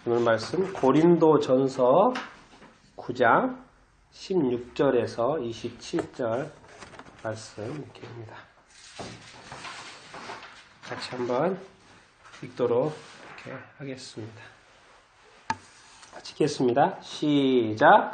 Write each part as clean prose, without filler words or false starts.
오늘 말씀 고린도전서 9장 16절에서 27절 말씀 이렇게입니다. 같이 한번 읽도록 이렇게 하겠습니다. 찍겠습니다. 시작.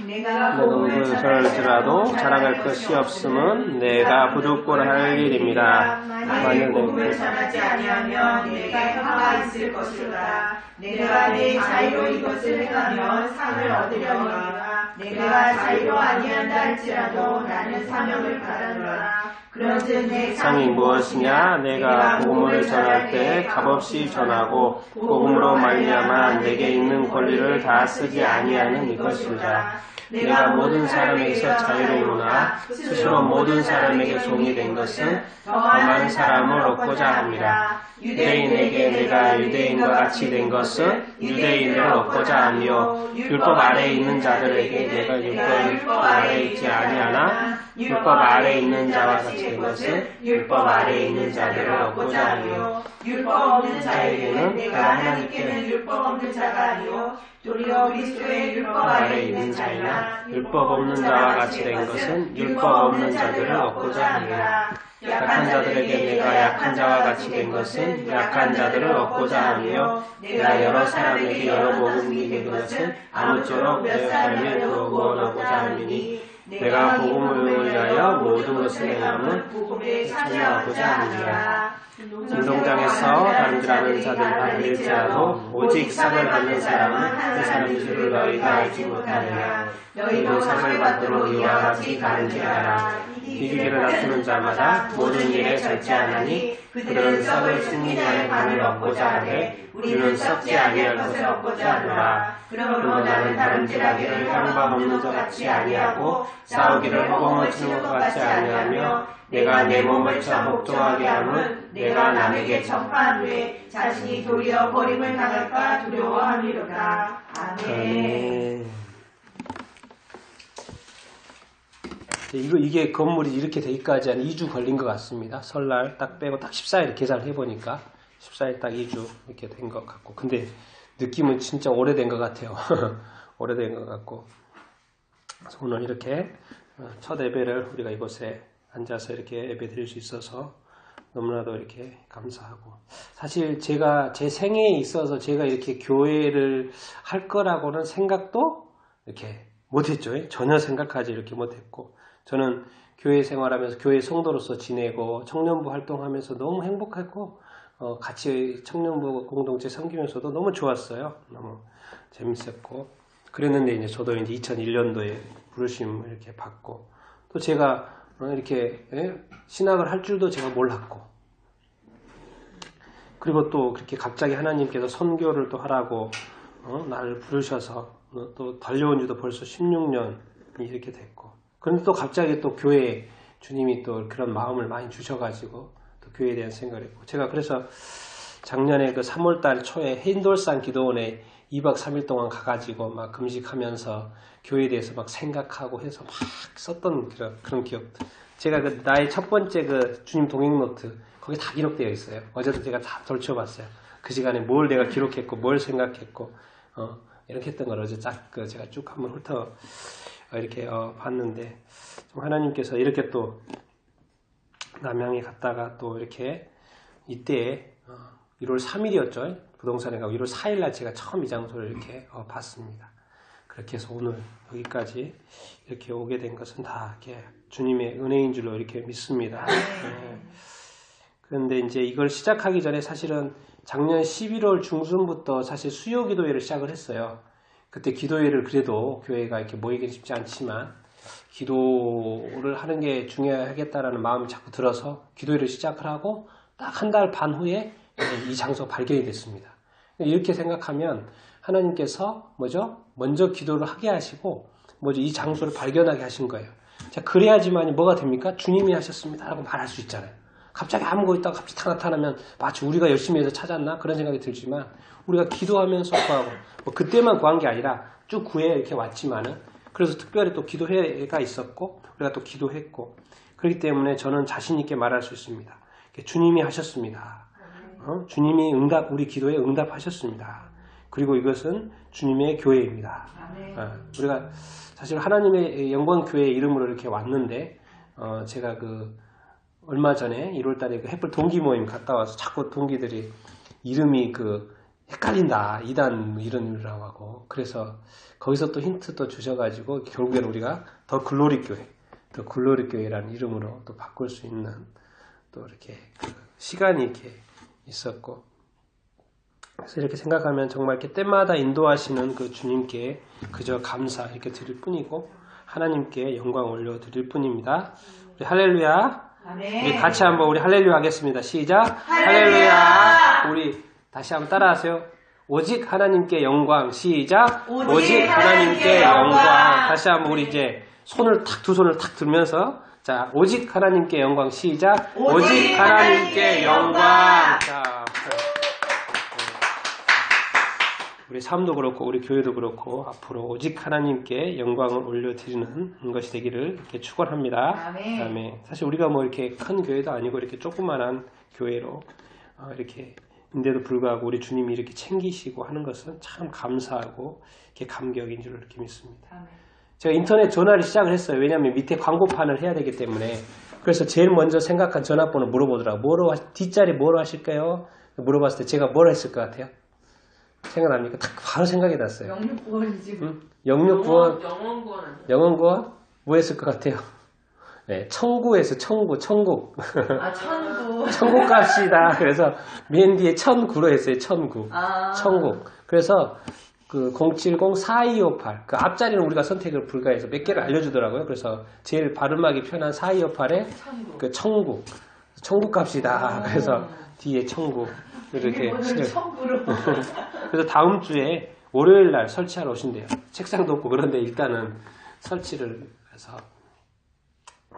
내가 복음을 설지라도 자랑할 것이 없음은 내가 부득불 할 일입니다. 만일 복음을 전하지 아니하면 내가 혀가 있을 것이로다. 내가 내 자유로 이것을 행하면 상을 얻으려니와 내가 자유로 아니한다 할지라도 나는 사명을 받았노라. 그런즉 내 상이 무엇이냐? 내가 복음을 전할 때 값없이 전하고 복음으로 말미암아 내게 있는 권리를 다 쓰지 아니하는 이것이다. 내가 모든 사람에게서 자유로우나 스스로 모든 사람에게 종이 된 것은 더 많은 사람을 얻고자 합니다. 유대인에게 내가 유대인과 같이 된 것은 유대인을 얻고자 하며 율법 아래에 있는 자들에게 내가 율법 아래에 있지 아니하나 율법 아래에 있는 자와 같이 된 것은 율법 아래에 있는 자들을 얻고자 하며 율법 없는 자에게는 내가 하나님께는 율법 없는 자가 아니요 도리어 그리스도의 율법 아래에 있는 자이나 율법 없는 자와 같이 된 것은 율법 없는 자들을 얻고자 합니다. 약한 자들에게 내가 약한 자와 같이 된 것은 약한 자들을 얻고자 하며 내가 여러 사람에게 여러 복음이 된 것은 아무쪼록 내 삶에 더 구원하고자 함이니 내가 복음을 위하여 모든 것을 행함은 복음에 참여하고자 합니다. 운동장에서 단지라는 자들 받을지라도 오직 상을 받는 사람은 그 사람인 줄을 너희가 알지 못하느냐. 너희도 상을 받도록 이와 같이 다른지라. 이기기를 다투는 자마다 모든 일에 절제하나니 그들은 썩을 승리자의 반을 얻고자 하되 우리는 썩지 아니할 것을 얻고자 하노라. 그러므로 나는 다른질하기를 향방 없는 것 같이 아니하고 싸우기를 허공을 치는 것 같이 아니하며 내가 내 몸을 쳐 복종하게 함은 내가 남에게 전파한 후에 자신이 도리어 버림을 당할까 두려워함이로다. 아멘. 이게 건물이 이렇게 되기까지 한 2주 걸린 것 같습니다. 설날 딱 빼고 딱 14일 계산을 해보니까 14일 딱 2주 이렇게 된 것 같고, 근데 느낌은 진짜 오래된 것 같아요. 오래된 것 같고, 그래서 오늘 이렇게 첫 예배를 우리가 이곳에 앉아서 이렇게 예배 드릴 수 있어서 너무나도 이렇게 감사하고, 사실 제가 제 생애에 있어서 제가 이렇게 교회를 할 거라고는 생각도 이렇게 못했죠. 전혀 생각하지 이렇게 못했고, 저는 교회 생활하면서 교회 성도로서 지내고 청년부 활동하면서 너무 행복했고, 같이 청년부 공동체 섬기면서도 너무 좋았어요. 너무 재밌었고, 그랬는데 이제 저도 이제 2001년도에 부르심을 이렇게 받고, 또 제가 이렇게 신학을 할 줄도 제가 몰랐고, 그리고 또 그렇게 갑자기 하나님께서 선교를 또 하라고 나를 부르셔서 또 달려온 지도 벌써 16년이 이렇게 됐고, 그런데 또 갑자기 또 교회에 주님이 또 그런 마음을 많이 주셔가지고 또 교회에 대한 생각을 했고, 제가 그래서 작년에 그 3월달 초에 헨돌산 기도원에 2박 3일 동안 가가지고 막 금식하면서 교회에 대해서 막 생각하고 해서 막 썼던 그런 기억. 제가 그 나의 첫 번째 그 주님 동행 노트 거기 다 기록되어 있어요. 어제도 제가 다 돌쳐봤어요. 그 시간에 뭘 내가 기록했고 뭘 생각했고 이렇게 했던 걸 어제 제가 쭉 한번 훑어 이렇게 봤는데, 좀 하나님께서 이렇게 또 남양에 갔다가 또 이렇게 이때 1월 3일이었죠. 부동산에 가고 1월 4일날 제가 처음 이 장소를 이렇게 봤습니다. 그렇게 해서 오늘 여기까지 이렇게 오게 된 것은 다 이렇게 주님의 은혜인 줄로 이렇게 믿습니다. 네. 그런데 이제 이걸 시작하기 전에 사실은 작년 11월 중순부터 사실 수요 기도회를 시작을 했어요. 그때 기도회를 그래도 교회가 이렇게 모이기는 쉽지 않지만 기도를 하는 게 중요하겠다라는 마음이 자꾸 들어서 기도회를 시작을 하고 딱 한 달 반 후에 이 장소가 발견이 됐습니다. 이렇게 생각하면 하나님께서 먼저 기도를 하게 하시고 이 장소를 발견하게 하신 거예요. 자, 그래야지만이 뭐가 됩니까? 주님이 하셨습니다 라고 말할 수 있잖아요. 갑자기 아무것도 있다가 갑자기 다 나타나면 마치 우리가 열심히 해서 찾았나? 그런 생각이 들지만, 우리가 기도하면서 구하고, 그때만 구한 게 아니라 쭉 구해 이렇게 왔지만은, 그래서 특별히 또 기도회가 있었고, 우리가 또 기도했고, 그렇기 때문에 저는 자신있게 말할 수 있습니다. 주님이 하셨습니다. 주님이 우리 기도에 응답하셨습니다. 그리고 이것은 주님의 교회입니다. 아멘. 우리가 사실 하나님의 영광교회 이름으로 이렇게 왔는데 제가 얼마 전에 1월달에 그 햇불 동기 모임 갔다 와서 자꾸 동기들이 이름이 헷갈린다, 이단 이런 이유라고 하고, 그래서 거기서 또 힌트 또 주셔가지고 결국에는 우리가 더 글로리 교회라는 이름으로 또 바꿀 수 있는 또 이렇게 시간이 이렇게 있었고, 그래서 이렇게 생각하면 정말 이렇게 때마다 인도하시는 그 주님께 그저 감사 이렇게 드릴 뿐이고, 하나님께 영광 올려 드릴 뿐입니다. 우리 할렐루야. 아멘. 우리 같이 한번 우리 할렐루야 하겠습니다. 시작. 할렐루야. 우리 다시 한번 따라하세요. 오직 하나님께 영광. 시작. 오직 하나님께 하나님께 영광. 영광. 다시 한번 우리 이제 두 손을 탁 들면서 자, 오직 하나님께 영광. 시작. 오직 하나님께 영광. 자, 우리 삶도 그렇고 우리 교회도 그렇고 앞으로 오직 하나님께 영광을 올려드리는 것이 되기를 이렇게 축원합니다. 아멘. 사실 우리가 뭐 이렇게 큰 교회도 아니고 이렇게 조그만한 교회로 이렇게 인데도 불구하고 우리 주님이 이렇게 챙기시고 하는 것은 참 감사하고 이렇게 감격인 줄 이렇게 믿습니다. 아멘. 제가 인터넷 전화를 시작을 했어요. 왜냐하면 밑에 광고판을 해야 되기 때문에. 그래서 제일 먼저 생각한 전화번호 물어보더라고요. 뒷자리 뭐로 하실까요? 물어봤을 때 제가 뭘 했을 것 같아요? 생각납니까? 딱 바로 생각이 났어요. 영육구원이지. 응? 영육구원? 영원구원. 뭐 했을 것 같아요? 네, 천구에서 천국. 천구. 천국 갑시다. 그래서 맨 뒤에 1009로 했어요. 1009. 천국. 그래서 070-4258. 그 앞자리는 우리가 선택을 불가해서 몇 개를 알려주더라고요. 그래서 제일 발음하기 편한 4258에 그 천국. 천국 갑시다. 그래서 뒤에 천국. 이렇게. 천구로. 그래서 다음 주에 월요일 날 설치하러 오신대요. 책상도 없고 그런데 일단은 설치를 해서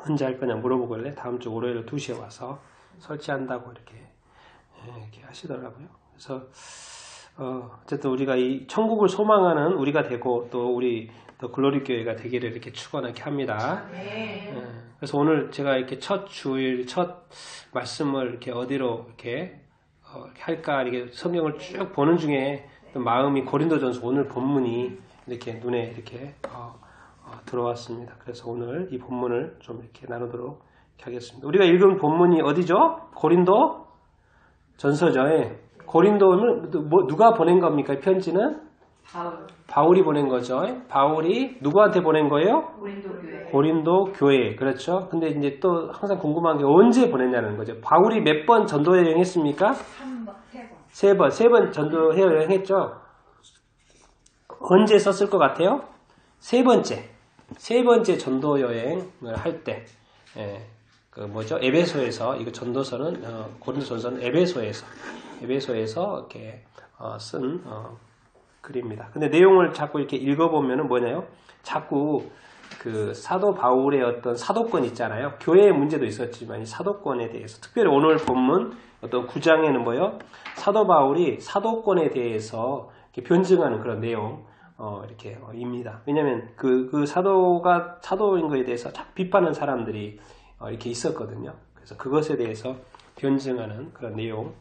언제 할 거냐 물어보길래 다음 주 월요일 2시에 와서 설치한다고 이렇게 하시더라고요. 그래서 어쨌든 우리가 이 천국을 소망하는 우리가 되고 또 우리 또 글로리 교회가 되기를 이렇게 축원하게 합니다. 그래서 오늘 제가 이렇게 첫 주일 첫 말씀을 이렇게 어디로 이렇게 할까 이렇게 성경을 쭉 보는 중에 또 마음이 고린도전서 오늘 본문이 이렇게 눈에 이렇게 들어왔습니다. 그래서 오늘 이 본문을 좀 이렇게 나누도록 하겠습니다. 우리가 읽은 본문이 어디죠? 고린도 전서죠. 고린도는 누가 보낸 겁니까? 이 편지는? 바울이 보낸 거죠. 바울이 누구한테 보낸 거예요? 고린도 교회. 그렇죠. 근데 이제 또 항상 궁금한 게 언제 보냈냐는 거죠. 바울이 몇 번 전도 여행했습니까? 3번. 3번 전도 여행했죠. 언제 썼을 것 같아요? 세 번째 전도 여행을 할 때, 에베소에서, 이거 전도서는, 고린도 전서는 에베소에서 이렇게, 쓴, 글입니다. 근데 내용을 자꾸 이렇게 읽어보면은 뭐냐요? 자꾸 그 사도 바울의 어떤 사도권 있잖아요. 교회의 문제도 있었지만 이 사도권에 대해서, 특별히 오늘 본문 어떤 9장에는 뭐요? 사도 바울이 사도권에 대해서 이렇게 변증하는 그런 내용, 이렇게 입니다. 왜냐하면 그 사도가 사도인 것에 대해서 비판하는 사람들이 이렇게 있었거든요. 그래서 그것에 대해서 변증하는 그런 내용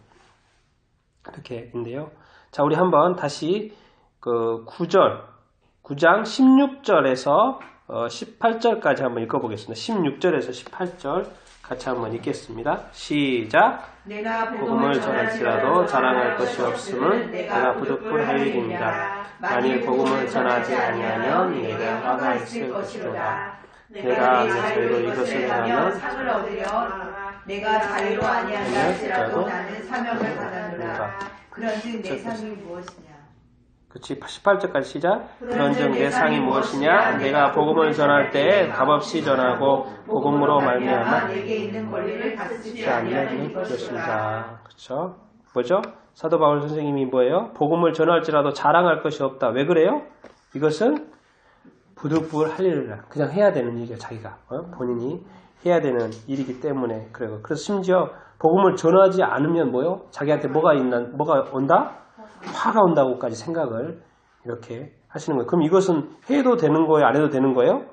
이렇게인데요. 자, 우리 한번 다시 그 9장 16절에서 18절까지 한번 읽어보겠습니다. 16절에서 18절 같이 한번 읽겠습니다. 시작. 내가 복음을 전할지라도 자랑할 것이 없음은 내가 부득불할 일입니다. 만일 복음을 전하지 아니하면 내가 화가 있을 것이로다. 내가 내 자유로 이것을 행하면 상을 얻으려 내가 자유로 아니한다 할지라도 나는 사명을 받았노라. 그런즉 내 상이 무엇이냐? 그렇지. 18절까지 시작. 그런즉 내 상이 무엇이냐? 내가 복음을 전할 때 값없이 전하고 복음으로 말미암아 내게 있는 권리를 다스리지 않는 아니하는 것입니다. 그렇죠? 뭐죠? 사도 바울 선생님이 뭐예요? 복음을 전할지라도 자랑할 것이 없다. 왜 그래요? 이것은 부득불 할 일이라. 그냥 해야 되는 일이야. 자기가 본인이 해야 되는 일이기 때문에 그래요. 그래서 심지어 복음을 전하지 않으면 뭐요? 자기한테 뭐가 온다? 화가 온다고까지 생각을 이렇게 하시는 거예요. 그럼 이것은 해도 되는 거예요? 안 해도 되는 거예요?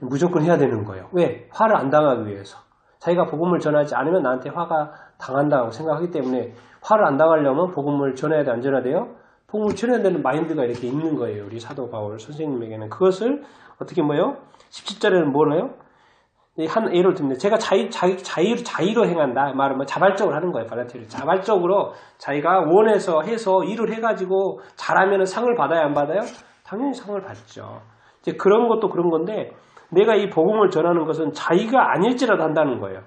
무조건 해야 되는 거예요. 왜? 화를 안 당하기 위해서. 자기가 복음을 전하지 않으면 나한테 화가 당한다고 생각하기 때문에 화를 안 당하려면 복음을 전해야 돼, 안 전해야 돼요? 복음을 전해야 되는 마인드가 이렇게 있는 거예요. 우리 사도 바울 선생님에게는. 그것을 어떻게 뭐예요? 17절에는 뭐래요? 한 예를 듭니다. 제가 자의로 행한다. 말은 뭐 자발적으로 하는 거예요. 발라티를. 자발적으로 자기가 원해서 해서 일을 해가지고 잘하면 상을 받아야 안 받아요? 당연히 상을 받죠. 이제 그런 것도 그런 건데 내가 이 복음을 전하는 것은 자기가 아닐지라도 한다는 거예요.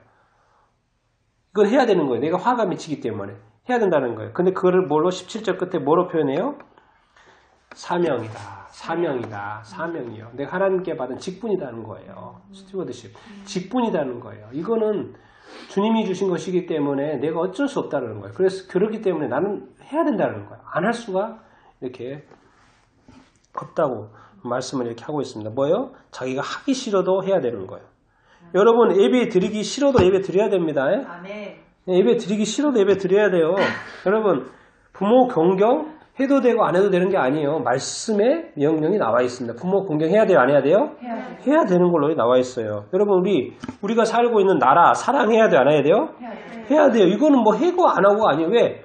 이건 해야 되는 거예요. 내가 화가 미치기 때문에 해야 된다는 거예요. 근데 그거를 뭘로 17절 끝에 뭐로 표현해요? 사명이다. 사명이다. 사명이요. 내가 하나님께 받은 직분이라는 거예요. 스튜어드십. 직분이라는 거예요. 이거는 주님이 주신 것이기 때문에 내가 어쩔 수 없다는 거예요. 그래서 그렇기 때문에 나는 해야 된다는 거예요. 안 할 수가 이렇게 없다고 말씀을 이렇게 하고 있습니다. 뭐예요? 자기가 하기 싫어도 해야 되는 거예요. 여러분 예배 드리기 싫어도 예배 드려야 됩니다. 아멘. 예배 드리기 싫어도 예배 드려야 돼요. 여러분 부모 공경 해도 되고 안 해도 되는 게 아니에요. 말씀에 명령이 나와 있습니다. 부모 공경해야 돼요? 안 해야 돼요? 해야 되는 걸로 나와 있어요. 여러분 우리가 살고 있는 나라 사랑해야 돼요? 안 해야 돼요? 해야 돼요. 이거는 뭐 해고 안 하고 아니에요. 왜?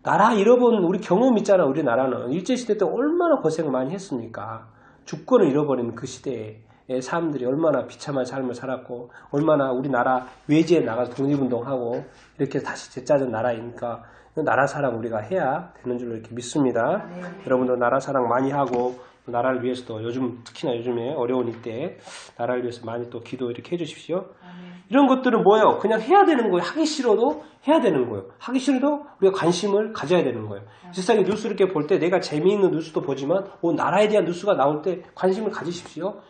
나라 잃어본 우리 경험 있잖아. 우리나라는 일제시대 때 얼마나 고생을 많이 했습니까? 주권을 잃어버린 그 시대에 사람들이 얼마나 비참한 삶을 살았고 얼마나 우리나라 외지에 나가서 독립운동하고 이렇게 다시 되찾은 나라이니까 나라 사랑 우리가 해야 되는 줄로 이렇게 믿습니다. 네. 여러분도 나라 사랑 많이 하고 나라를 위해서도 요즘 특히나 요즘에 어려운 이때 나라를 위해서 많이 또 기도 이렇게 해주십시오. 이런 것들은 뭐예요? 그냥 해야 되는 거예요. 하기 싫어도 해야 되는 거예요. 하기 싫어도 우리가 관심을 가져야 되는 거예요. 세상에 뉴스 이렇게 볼 때 내가 재미있는 뉴스도 보지만 나라에 대한 뉴스가 나올 때 관심을 가지십시오.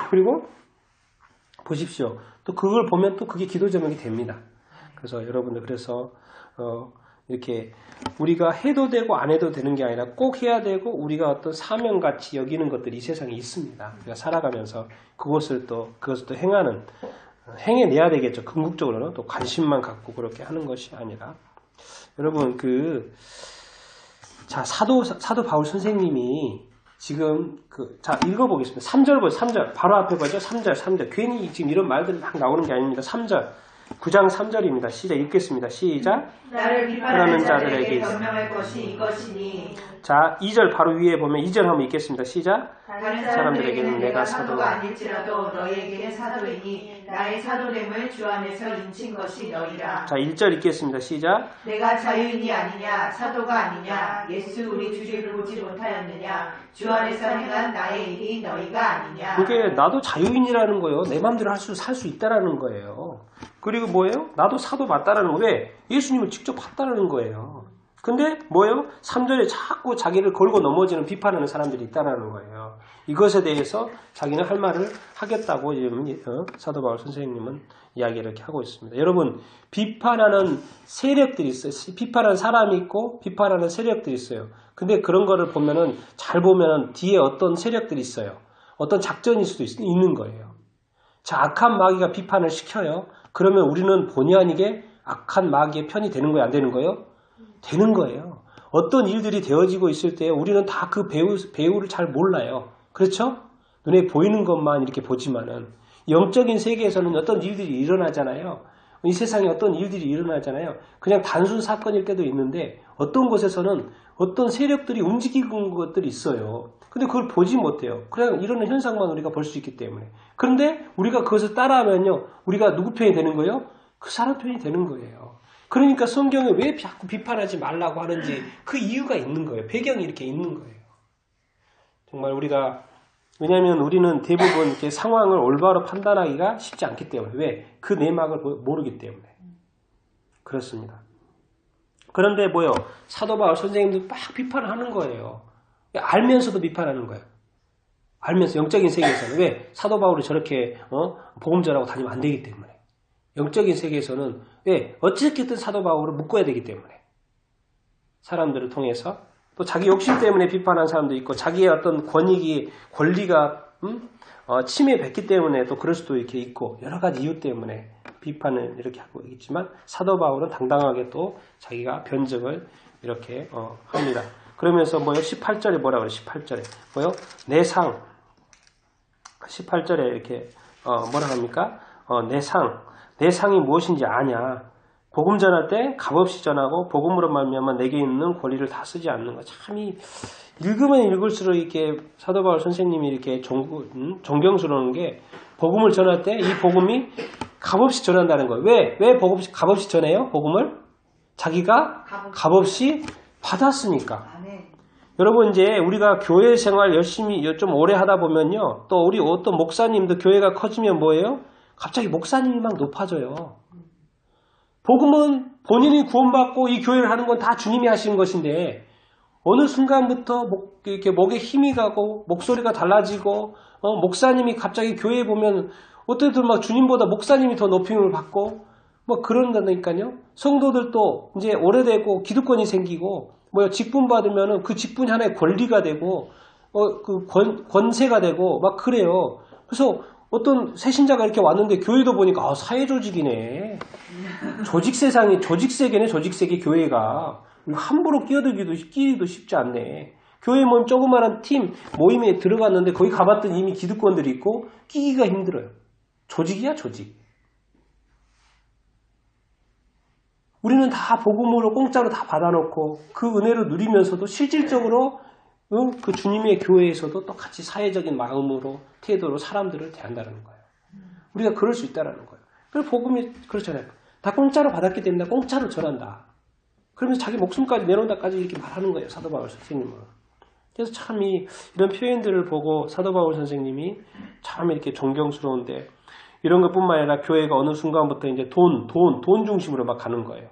그리고 보십시오. 또 그걸 보면 또 그게 기도 제목이 됩니다. 그래서 여러분들 그래서 이렇게 우리가 해도 되고 안 해도 되는 게 아니라 꼭 해야 되고 우리가 어떤 사명같이 여기는 것들이 이 세상에 있습니다. 우리가 살아가면서 그것을 또 행하는 행해내야 되겠죠. 궁극적으로는 또 관심만 갖고 그렇게 하는 것이 아니라 여러분 사도 바울 선생님이 지금 자 읽어보겠습니다. 3절 보세요. 3절 바로 앞에 보죠. 3절 괜히 지금 이런 말들이 막 나오는 게 아닙니다. 3절 9장 3절입니다. 시작 읽겠습니다. 시작. 나를 비판하는 자들에게 변명할 것이 이것이니. 자 2절 바로 위에 보면 2절 한번 읽겠습니다. 시작. 다른 사람들에게는 내가 사도가 아닐지라도 너희에게는 사도이니 나의 사도됨을 주 안에서 인친 것이 너희라. 자 1절 읽겠습니다. 시작. 내가 자유인이 아니냐 사도가 아니냐 예수 우리 주를 보지 못하였느냐 주 안에서 행한 나의 일이 너희가 아니냐. 그게 나도 자유인이라는 거예요. 내 마음대로 살 수 있다라는 거예요. 그리고 뭐예요? 나도 사도 맞다라는 거예요. 왜? 예수님을 직접 봤다라는 거예요. 근데 뭐예요? 3절에 자꾸 자기를 걸고 넘어지는 비판하는 사람들이 있다라는 거예요. 이것에 대해서 자기는 할 말을 하겠다고 사도 바울 선생님은 이야기를 이렇게 하고 있습니다. 여러분 비판하는 세력들이 있어요. 비판하는 사람이 있고 비판하는 세력들이 있어요. 근데 그런 거를 보면은 잘 보면은 뒤에 어떤 세력들이 있어요. 어떤 작전일 수도 있는 거예요. 자, 악한 마귀가 비판을 시켜요. 그러면 우리는 본의 아니게 악한 마귀의 편이 되는 거예요? 안 되는 거예요? 되는 거예요. 어떤 일들이 되어지고 있을 때 우리는 다 그 배우를 잘 몰라요. 그렇죠? 눈에 보이는 것만 이렇게 보지만은 영적인 세계에서는 어떤 일들이 일어나잖아요. 이 세상에 어떤 일들이 일어나잖아요. 그냥 단순 사건일 때도 있는데 어떤 곳에서는 어떤 세력들이 움직이는 것들이 있어요. 근데 그걸 보지 못해요. 그냥 이런 현상만 우리가 볼 수 있기 때문에. 그런데 우리가 그것을 따라하면요. 우리가 누구 편이 되는 거예요? 그 사람 편이 되는 거예요. 그러니까 성경에 왜 자꾸 비판하지 말라고 하는지 그 이유가 있는 거예요. 배경이 이렇게 있는 거예요. 정말 왜냐하면 우리는 대부분 이렇게 상황을 올바로 판단하기가 쉽지 않기 때문에. 왜? 그 내막을 모르기 때문에. 그렇습니다. 그런데 뭐요? 사도 바울 선생님도 막 비판을 하는 거예요. 알면서도 비판하는 거예요. 알면서 영적인 세계에서는. 왜? 사도 바울이 저렇게 복음 전하고 다니면 안 되기 때문에. 영적인 세계에서는 왜? 어찌됐든 사도 바울을 묶어야 되기 때문에. 사람들을 통해서 또 자기 욕심 때문에 비판한 사람도 있고 자기의 어떤 권리가 침해받기 때문에 또 그럴 수도 이렇게 있고 여러 가지 이유 때문에 비판을 이렇게 하고 있지만 사도 바울은 당당하게 또 자기가 변증을 이렇게 합니다. 그러면서 뭐요? 18절에 뭐라 그래요? 18절에 뭐요? 내 상 18절에 이렇게 뭐라 합니까? 내 상이 무엇인지 아냐? 복음 전할 때 값없이 전하고 복음으로 말미암아 내게 있는 권리를 다 쓰지 않는 거. 참이 읽으면 읽을수록 이렇게 사도 바울 선생님이 이렇게 존경스러운 게 복음을 전할 때 이 복음이 값없이 전한다는 거예요. 왜 값없이 전해요? 복음을? 자기가 값없이 받았으니까. 여러분 이제 우리가 교회 생활 열심히 좀 오래 하다 보면요. 또 우리 어떤 목사님도 교회가 커지면 뭐예요? 갑자기 목사님이 막 높아져요. 복음은 본인이 구원받고 이 교회를 하는 건 다 주님이 하신 것인데 어느 순간부터 이렇게 목에 힘이 가고 목소리가 달라지고 목사님이 갑자기 교회에 보면 어쨌든 막 주님보다 목사님이 더 높임을 받고 뭐 그런다니까요. 성도들도 이제 오래되고 기득권이 생기고 뭐 직분 받으면은 그 직분이 하나의 권리가 되고 그 권세가 되고 막 그래요. 그래서 어떤 새신자가 이렇게 왔는데 교회도 보니까 사회 조직이네. 조직 세계네. 조직 세계 교회가 함부로 끼기도 쉽지 않네. 교회 모임 조그마한 팀 모임에 들어갔는데 거기 가봤더니 이미 기득권들이 있고 끼기가 힘들어요. 조직이야 조직. 우리는 다 복음으로 공짜로 다 받아놓고 그 은혜를 누리면서도 실질적으로 그 주님의 교회에서도 똑같이 사회적인 마음으로 태도로 사람들을 대한다는 거예요. 우리가 그럴 수 있다는 거예요. 그래서 복음이 그렇잖아요. 다 공짜로 받았기 때문에 공짜로 전한다. 그러면서 자기 목숨까지 내놓는다까지 이렇게 말하는 거예요. 사도 바울 선생님은. 그래서 참 이런 표현들을 보고 사도 바울 선생님이 참 이렇게 존경스러운데 이런 것뿐만 아니라 교회가 어느 순간부터 이제 돈 중심으로 막 가는 거예요.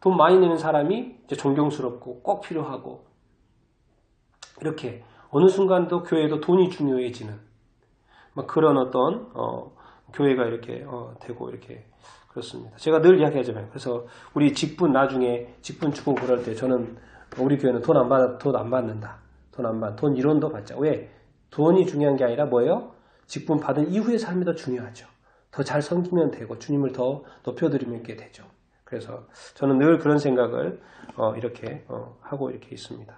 돈 많이 내는 사람이 이제 존경스럽고 꼭 필요하고 이렇게 어느 순간도 교회도 돈이 중요해지는 막 그런 어떤 교회가 이렇게 되고 이렇게 그렇습니다. 제가 늘 이야기하잖아요. 그래서 우리 직분 나중에 직분 주고 그럴 때 저는 우리 교회는 돈 안 받는다. 돈 이론도 받자. 왜? 돈이 중요한 게 아니라 뭐예요? 직분 받은 이후의 삶이 더 중요하죠. 더 잘 섬기면 되고 주님을 더 높여드리면 게 되죠. 그래서 저는 늘 그런 생각을 이렇게 하고 이렇게 있습니다.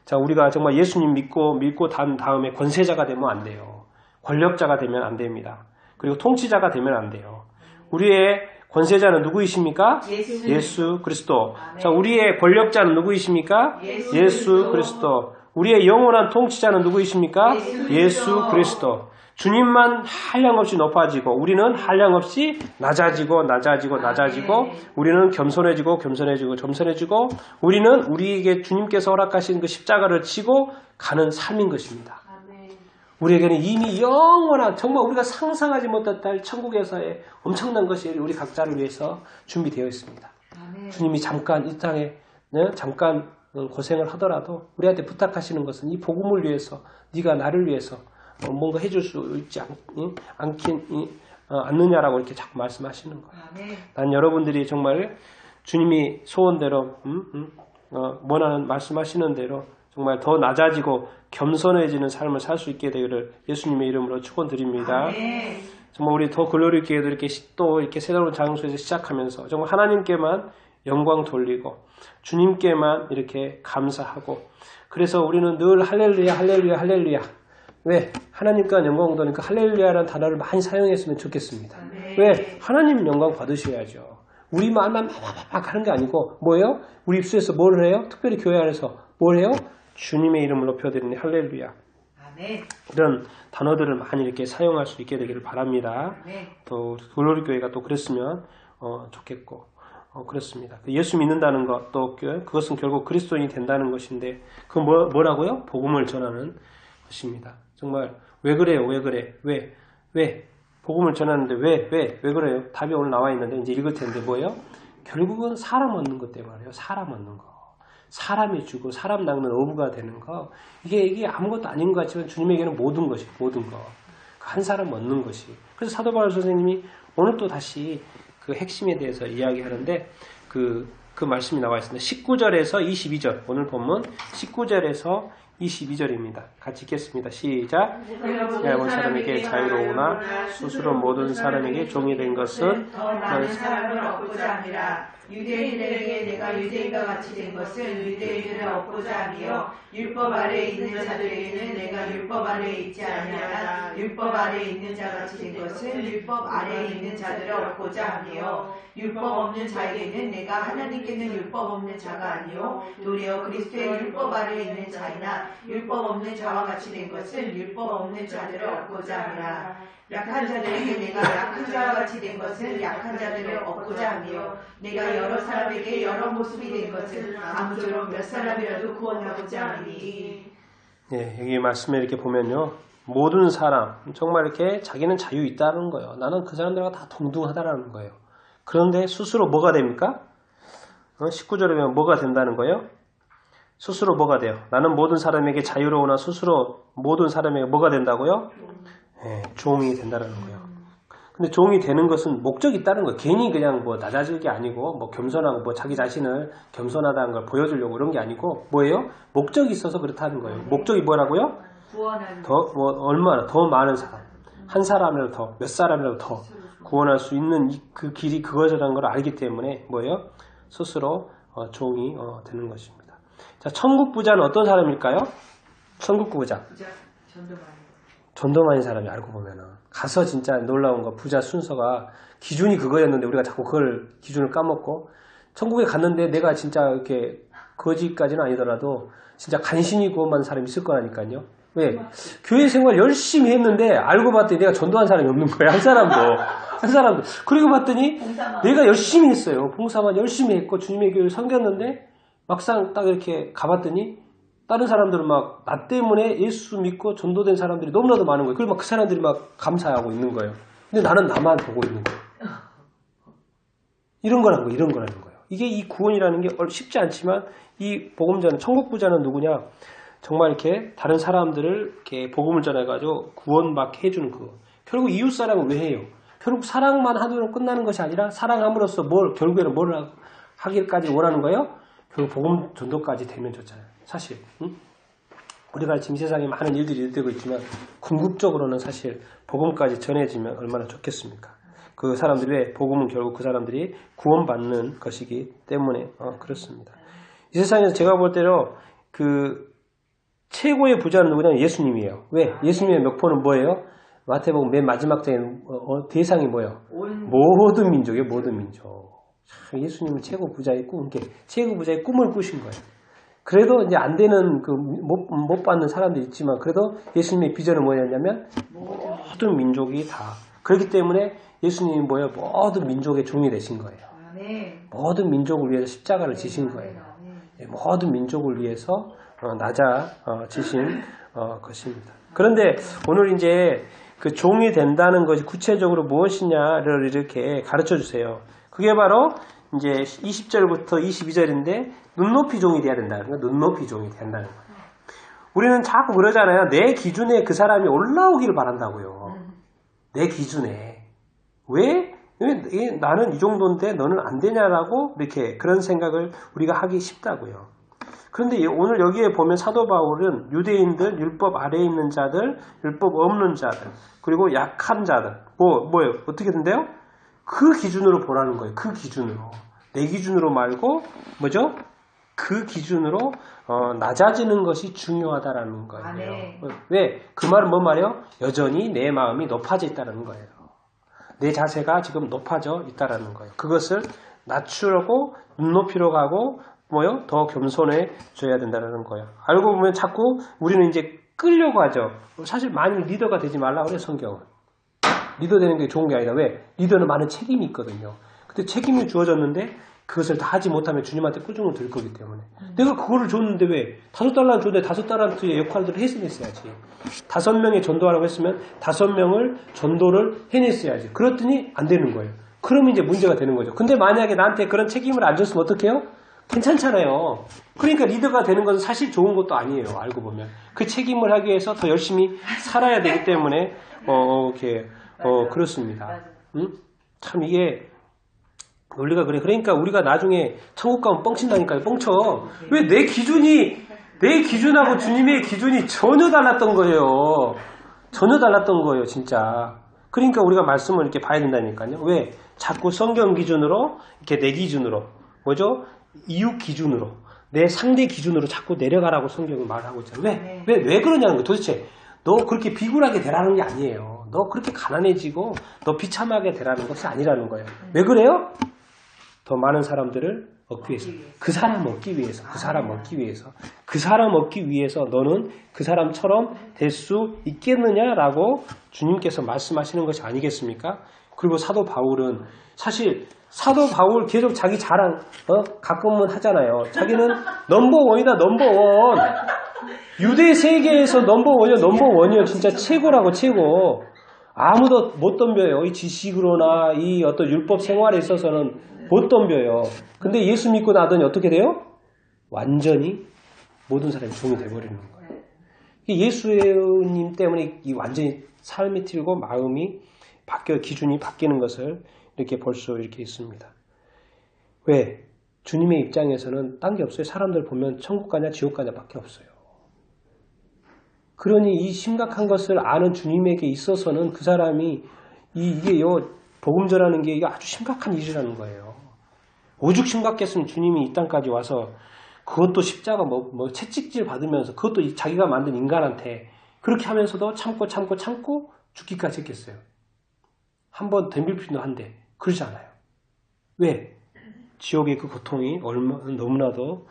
자, 우리가 정말 예수님 믿고 단 다음에 권세자가 되면 안 돼요. 권력자가 되면 안 됩니다. 그리고 통치자가 되면 안 돼요. 우리의 권세자는 누구이십니까? 예수 그리스도. 자, 우리의 권력자는 누구이십니까? 예수 그리스도. 우리의 영원한 통치자는 누구이십니까? 예수 그리스도. 주님만 한량없이 높아지고 우리는 한량없이 낮아지고 우리는 겸손해지고 우리는 우리에게 주님께서 허락하신 그 십자가를 지고 가는 삶인 것입니다. 우리에게는 이미 영원한 정말 우리가 상상하지 못했던 천국에서의 엄청난 것이 우리 각자를 위해서 준비되어 있습니다. 주님이 잠깐 이 땅에 잠깐 고생을 하더라도 우리한테 부탁하시는 것은 이 복음을 위해서 네가 나를 위해서 뭔가 해줄 수 있지 않느냐라고 이렇게 자꾸 말씀하시는 거예요. 난 여러분들이 정말 주님이 소원대로 원하는 말씀하시는 대로 정말 더 낮아지고 겸손해지는 삶을 살 수 있게 되기를 예수님의 이름으로 축원드립니다. 정말 우리 더 글로리 교회도 이렇게 또 이렇게 새로운 장소에서 시작하면서 정말 하나님께만 영광 돌리고 주님께만 이렇게 감사하고 그래서 우리는 늘 할렐루야 왜? 하나님과 영광 돌리니까 할렐루야라는 단어를 많이 사용했으면 좋겠습니다. 왜? 하나님 영광 받으셔야죠. 우리 말만 막 하는 게 아니고 뭐예요? 우리 입술에서 뭘 해요? 특별히 교회 안에서 뭘 해요? 주님의 이름을 높여드리는 할렐루야. 이런 단어들을 많이 이렇게 사용할 수 있게 되기를 바랍니다. 또 글로리 교회가 또 그랬으면 좋겠고 그렇습니다. 예수 믿는다는 것 또 그것은 결국 그리스도인이 된다는 것인데 그 뭐라고요? 복음을 전하는 것입니다. 정말 왜 그래요? 왜? 복음을 전하는데 왜 그래요? 답이 오늘 나와 있는데 이제 읽을 텐데 뭐예요? 결국은 사람 얻는 것 때문에요. 사람 얻는 거. 사람이 주고 사람 낚는 어부가 되는 거. 이게 아무것도 아닌 것 같지만 주님에게는 모든 것이 모든 거. 한 사람 얻는 것이. 그래서 사도 바울 선생님이 오늘 또 다시 그 핵심에 대해서 이야기하는데 그 말씀이 나와 있습니다. 19절에서 22절. 오늘 본문 19절에서 22절입니다. 같이 읽겠습니다. 시작. 내가 모든 사람에게 자유로우나 스스로 모든 사람에게 종이 된 것은 더 많은 사람을 얻고자 함이라. 유대인들에게 내가 유대인과 같이 된 것은 유대인들을 얻고자 하며 율법 아래에 있는 자들에게는 내가 율법 아래에 있지 아니하나 율법 아래에 있는 자같이 된 것은 율법 아래에 있는 자들을 얻고자 하며 율법 없는 자에게는 내가 하나님께는 율법 없는 자가 아니요 도리어 그리스도의 율법 아래에 있는 자이나 율법 없는 자와 같이 된 것은 율법 없는 자들을 얻고자 하라. 약한 자들에게 내가 약한 자와 같이 된 것은 약한 자들을 얻고자 하며 내가 여러 사람에게 여러 모습이 된 것은 아무쪼록 몇 사람이라도 구원하고자 하니. 예, 여기 말씀에 이렇게 보면요. 모든 사람, 정말 이렇게 자기는 자유 있다는 거예요. 나는 그 사람들과 다 동등하다라는 거예요. 그런데 스스로 뭐가 됩니까? 19절에 보면 뭐가 된다는 거예요? 스스로 뭐가 돼요? 나는 모든 사람에게 자유로우나 스스로 모든 사람에게 뭐가 된다고요? 예, 종이 된다는 거예요. 근데 종이 되는 것은 목적이 있다는 거예요. 괜히 그냥 뭐 낮아질 게 아니고 뭐 겸손하고 뭐 자기 자신을 겸손하다는 걸 보여주려고 그런 게 아니고 뭐예요? 목적이 있어서 그렇다는 거예요. 목적이 뭐라고요? 더 뭐 얼마나 더 많은 사람, 한 사람이라도 더, 몇 사람이라도 더 구원할 수 있는 그 길이 그것이라는 걸 알기 때문에 뭐예요? 스스로 종이 되는 것입니다. 자, 천국 부자는 어떤 사람일까요? 천국 부자. 전도 많은 사람이 알고 보면은 가서 진짜 놀라운 거 부자 순서가 기준이 그거였는데 우리가 자꾸 그걸 기준을 까먹고 천국에 갔는데 내가 진짜 이렇게 거지까지는 아니더라도 진짜 간신히 구원받은 사람이 있을 거라니까요. 왜? 교회 생활 열심히 했는데 알고 봤더니 내가 전도한 사람이 없는 거야. 한 사람도. 그리고 봤더니 내가 열심히 했어요. 봉사만 열심히 했고 주님의 교회를 섬겼는데 막상 딱 이렇게 가봤더니 다른 사람들은 막 나 때문에 예수 믿고 전도된 사람들이 너무나도 많은 거예요. 그리고 막 그 사람들이 막 감사하고 있는 거예요. 근데 나는 나만 보고 있는 거예요. 이런 거라는 거예요. 이게 이 구원이라는 게 쉽지 않지만 이 복음자는 천국 부자는 누구냐? 정말 이렇게 다른 사람들을 이렇게 복음을 전해가지고 구원받게 해주는 그거. 결국 이웃 사랑을 왜 해요? 결국 사랑만 하도록 끝나는 것이 아니라 사랑함으로써 결국에는 뭘 하기까지 원하는 거예요? 결국 복음 전도까지 되면 좋잖아요. 사실. 응? 우리가 지금 세상에 많은 일들이 일어나고 있지만 궁극적으로는 사실 복음까지 전해지면 얼마나 좋겠습니까? 그 사람들이 왜 복음은 결국 그 사람들이 구원받는 것이기 때문에 그렇습니다. 이 세상에서 제가 볼 때로 그 최고의 부자는 누구냐면 예수님이에요. 왜? 예수님의 멱포는 뭐예요? 마태복음 맨 마지막 장에 대상이 뭐예요? 모든 민족이에요. 모든 민족. 예수님은 최고 부자의 최고 부자의 꿈을 꾸신 거예요. 그래도 이제 안 되는 못 받는 사람들이 있지만 그래도 예수님의 비전은 뭐였냐면 모든 민족이 다. 그렇기 때문에 예수님이 뭐예요? 모든 민족의 종이 되신 거예요. 모든 민족을 위해서 십자가를 지신 거예요. 모든 민족을 위해서 낮아지신 것입니다. 그런데 오늘 이제 그 종이 된다는 것이 구체적으로 무엇이냐를 이렇게 가르쳐 주세요. 그게 바로 이제 20절부터 22절인데 눈높이 종이 돼야 된다는 거예요. 눈높이 종이 된다는 거예요. 우리는 자꾸 그러잖아요. 내 기준에 그 사람이 올라오기를 바란다고요. 내 기준에. 왜 나는 이 정도인데 너는 안 되냐라고 이렇게 그런 생각을 우리가 하기 쉽다고요. 그런데 오늘 여기에 보면 사도 바울은 유대인들, 율법 아래에 있는 자들, 율법 없는 자들, 그리고 약한 자들, 뭐예요? 어떻게 된대요? 그 기준으로 보라는 거예요. 그 기준으로. 내 기준으로 말고, 뭐죠? 그 기준으로, 낮아지는 것이 중요하다라는 거예요. 왜? 그 말은 뭔 말이에요? 여전히 내 마음이 높아져 있다는 거예요. 내 자세가 지금 높아져 있다라는 거예요. 그것을 낮추려고 눈높이로 가고, 더 겸손해져야 된다는 거예요. 알고 보면 자꾸 우리는 이제 끌려고 하죠. 사실 많이 리더가 되지 말라 그래요, 성경은. 리더 되는 게 좋은 게 아니라 왜? 리더는 많은 책임이 있거든요. 근데 책임이 주어졌는데 그것을 다 하지 못하면 주님한테 꾸중을 들 거기 때문에. 내가 그거를 줬는데 왜? 5달란트 줬는데 5달란트의 역할들을 해냈어야지. 5명의 전도하라고 했으면 5명을 전도를 해냈어야지. 그랬더니 안 되는 거예요. 그러면 이제 문제가 되는 거죠. 근데 만약에 나한테 그런 책임을 안 줬으면 어떡해요? 괜찮잖아요. 그러니까 리더가 되는 것은 사실 좋은 것도 아니에요. 알고 보면. 그 책임을 하기 위해서 더 열심히 살아야 되기 때문에 그렇습니다. 응? 참 이게 논리가 그래. 그러니까 우리가 나중에 천국 가면 뻥친다니까요. 뻥쳐. 왜 내 기준이 내 기준하고 주님의 기준이 전혀 달랐던 거예요. 전혀 달랐던 거예요, 진짜. 그러니까 우리가 말씀을 이렇게 봐야 된다니까요. 왜? 자꾸 성경 기준으로, 이렇게 내 기준으로, 뭐죠? 이웃 기준으로, 내 상대 기준으로 자꾸 내려가라고 성경은 말하고 있잖아요. 왜 그러냐는 거예요. 도대체 너 그렇게 비굴하게 되라는 게 아니에요. 너 그렇게 가난해지고 너 비참하게 되라는 것이 아니라는 거예요. 왜 그래요? 더 많은 사람들을 얻기 위해서, 그 사람 얻기 위해서, 그 사람 얻기 위해서, 그 사람 얻기 위해서 너는 그 사람처럼 될 수 있겠느냐라고 주님께서 말씀하시는 것이 아니겠습니까? 그리고 사도 바울은 사실 사도 바울 계속 자기 자랑 가끔은 하잖아요. 자기는 넘버원이다, 넘버원. 유대 세계에서 넘버원이요, 넘버원이요. 진짜 최고라고, 최고. 아무도 못 덤벼요. 이 지식으로나 이 어떤 율법 생활에 있어서는 못 덤벼요. 근데 예수 믿고 나더니 어떻게 돼요? 완전히 모든 사람이 종이 돼버리는 거예요. 예수님 때문에 이 완전히 삶이 틀고 마음이 바뀌어, 기준이 바뀌는 것을 이렇게 볼 수 이렇게 있습니다. 왜? 주님의 입장에서는 딴 게 없어요. 사람들 보면 천국 가냐 지옥 가냐 밖에 없어요. 그러니 이 심각한 것을 아는 주님에게 있어서는 그 사람이 이게요, 복음 전하는 게 이게 아주 심각한 일이라는 거예요. 오죽 심각했으면 주님이 이 땅까지 와서 그것도 십자가 채찍질 받으면서 그것도 자기가 만든 인간한테 그렇게 하면서도 참고 죽기까지 했겠어요. 한번 덤빌 필요도 한데 그러지 않아요. 왜? 지옥의 그 고통이 너무나도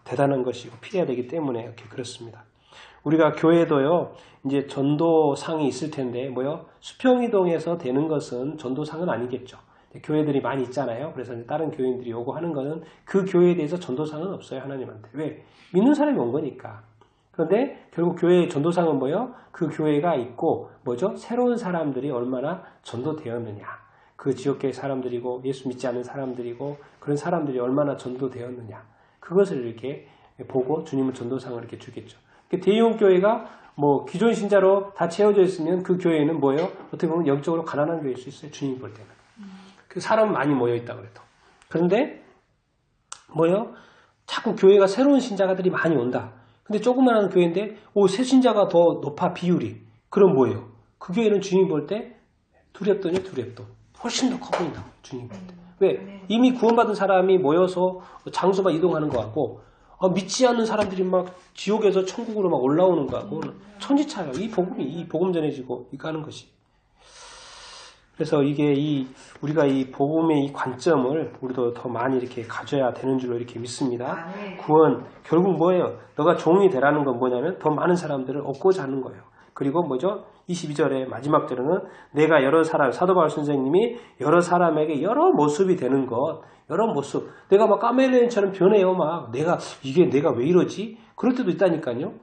대단한 것이고 피해야 되기 때문에 이렇게 그렇습니다. 우리가 교회도요, 이제 전도상이 있을 텐데, 수평이동에서 되는 것은 전도상은 아니겠죠. 교회들이 많이 있잖아요. 그래서 이제 다른 교인들이 요구하는 거는 그 교회에 대해서 전도상은 없어요, 하나님한테. 왜? 믿는 사람이 온 거니까. 그런데 결국 교회의 전도상은 그 교회가 있고, 새로운 사람들이 얼마나 전도되었느냐. 그 지역계의 사람들이고, 예수 믿지 않는 사람들이고, 그런 사람들이 얼마나 전도되었느냐. 그것을 이렇게 보고 주님은 전도상을 이렇게 주겠죠. 대형교회가 기존 신자로 다 채워져 있으면 그 교회는 어떻게 보면 영적으로 가난한 교회일 수 있어요. 주님이 볼 때는. 그 사람 많이 모여있다 그래도. 그런데 자꾸 교회가 새로운 신자가들이 많이 온다. 근데 조그마한 교회인데 새 신자가 더 높아 비율이. 그럼 뭐예요? 그 교회는 주님이 볼 때 두렵더니 두렵도. 훨씬 더 커 보인다고 주님이 볼 때. 왜? 이미 구원받은 사람이 모여서 장소만 이동하는 것 같고 믿지 않는 사람들이 막 지옥에서 천국으로 막 올라오는 거하고 천지차예요. 이 복음 전해지고 이거 하는 것이. 그래서 이게 우리가 이 복음의 이 관점을 우리도 더 많이 이렇게 가져야 되는 줄로 이렇게 믿습니다. 구원 결국 뭐예요? 너가 종이 되라는 건 뭐냐면 더 많은 사람들을 얻고자 하는 거예요. 그리고 22절의 마지막 절에는 내가 여러 사람, 사도 바울 선생님이 여러 사람에게 여러 모습이 되는 것, 여러 모습. 내가 막 카멜레온처럼 변해요. 내가 왜 이러지? 그럴 때도 있다니까요.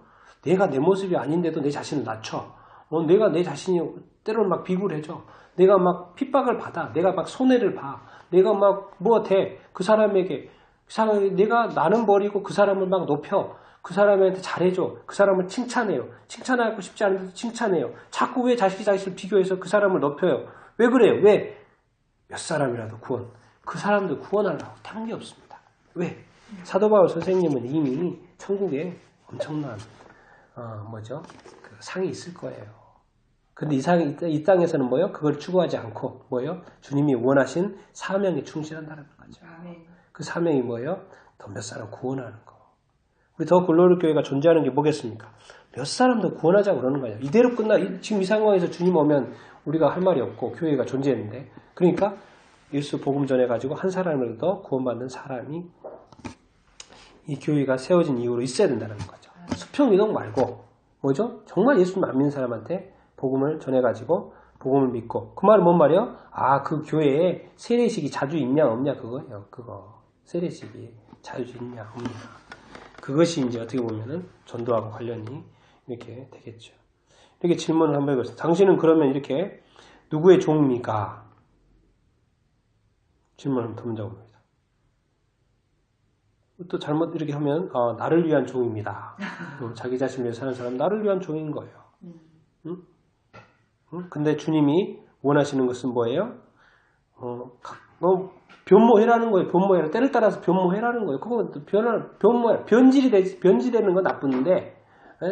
내가 내 모습이 아닌데도 내 자신을 낮춰. 내가 내 자신이 때로는 막 비굴해져. 내가 막 핍박을 받아. 내가 막 손해를 봐. 내가 막 그 사람에게. 내가 나는 버리고 그 사람을 막 높여. 그 사람한테 잘해줘. 그 사람을 칭찬해요. 칭찬하고 싶지 않은데도 칭찬해요. 자꾸 왜 자신을 비교해서 그 사람을 높여요? 왜 그래요? 왜? 몇 사람이라도 그 사람들 구원하려고 한 게 없습니다. 왜? 사도 바울 선생님은 이미 천국에 엄청난 그 상이 있을 거예요. 근데 이 땅에서는 그걸 추구하지 않고 주님이 원하신 사명에 충실한다는 거죠. 그 사명이 더 몇 사람 구원하는 거. 우리 더 글로리 교회가 존재하는 게 뭐겠습니까? 몇 사람 더 구원하자고 그러는 거예요. 이대로 지금 이 상황에서 주님 오면 우리가 할 말이 없고 교회가 존재했는데 그러니까 예수 복음 전해가지고 한 사람을 더 구원받는 사람이 이 교회가 세워진 이후로 있어야 된다는 거죠. 수평이동 말고 정말 예수님 안 믿는 사람한테 복음을 전해가지고 복음을 믿고 그 말은 뭔 말이에요? 그 교회에 세례식이 자주 있냐 없냐 그거예요. 그거 세례식이 자주 있냐 없냐 그것이 이제 어떻게 보면은 전도하고 관련이 이렇게 되겠죠. 이렇게 질문을 한번 해보겠습니다. 당신은 그러면 이렇게 누구의 종입니까? 질문을 한번 던져봅니다. 또 잘못 이렇게 하면 나를 위한 종입니다. 자기 자신을 위해서 사는 사람은 나를 위한 종인 거예요. 응? 근데 주님이 원하시는 것은 뭐예요? 변모해라는 거예요. 변모해라. 때를 따라서 변모해라는 거예요. 그건 변질되는 건 나쁜데,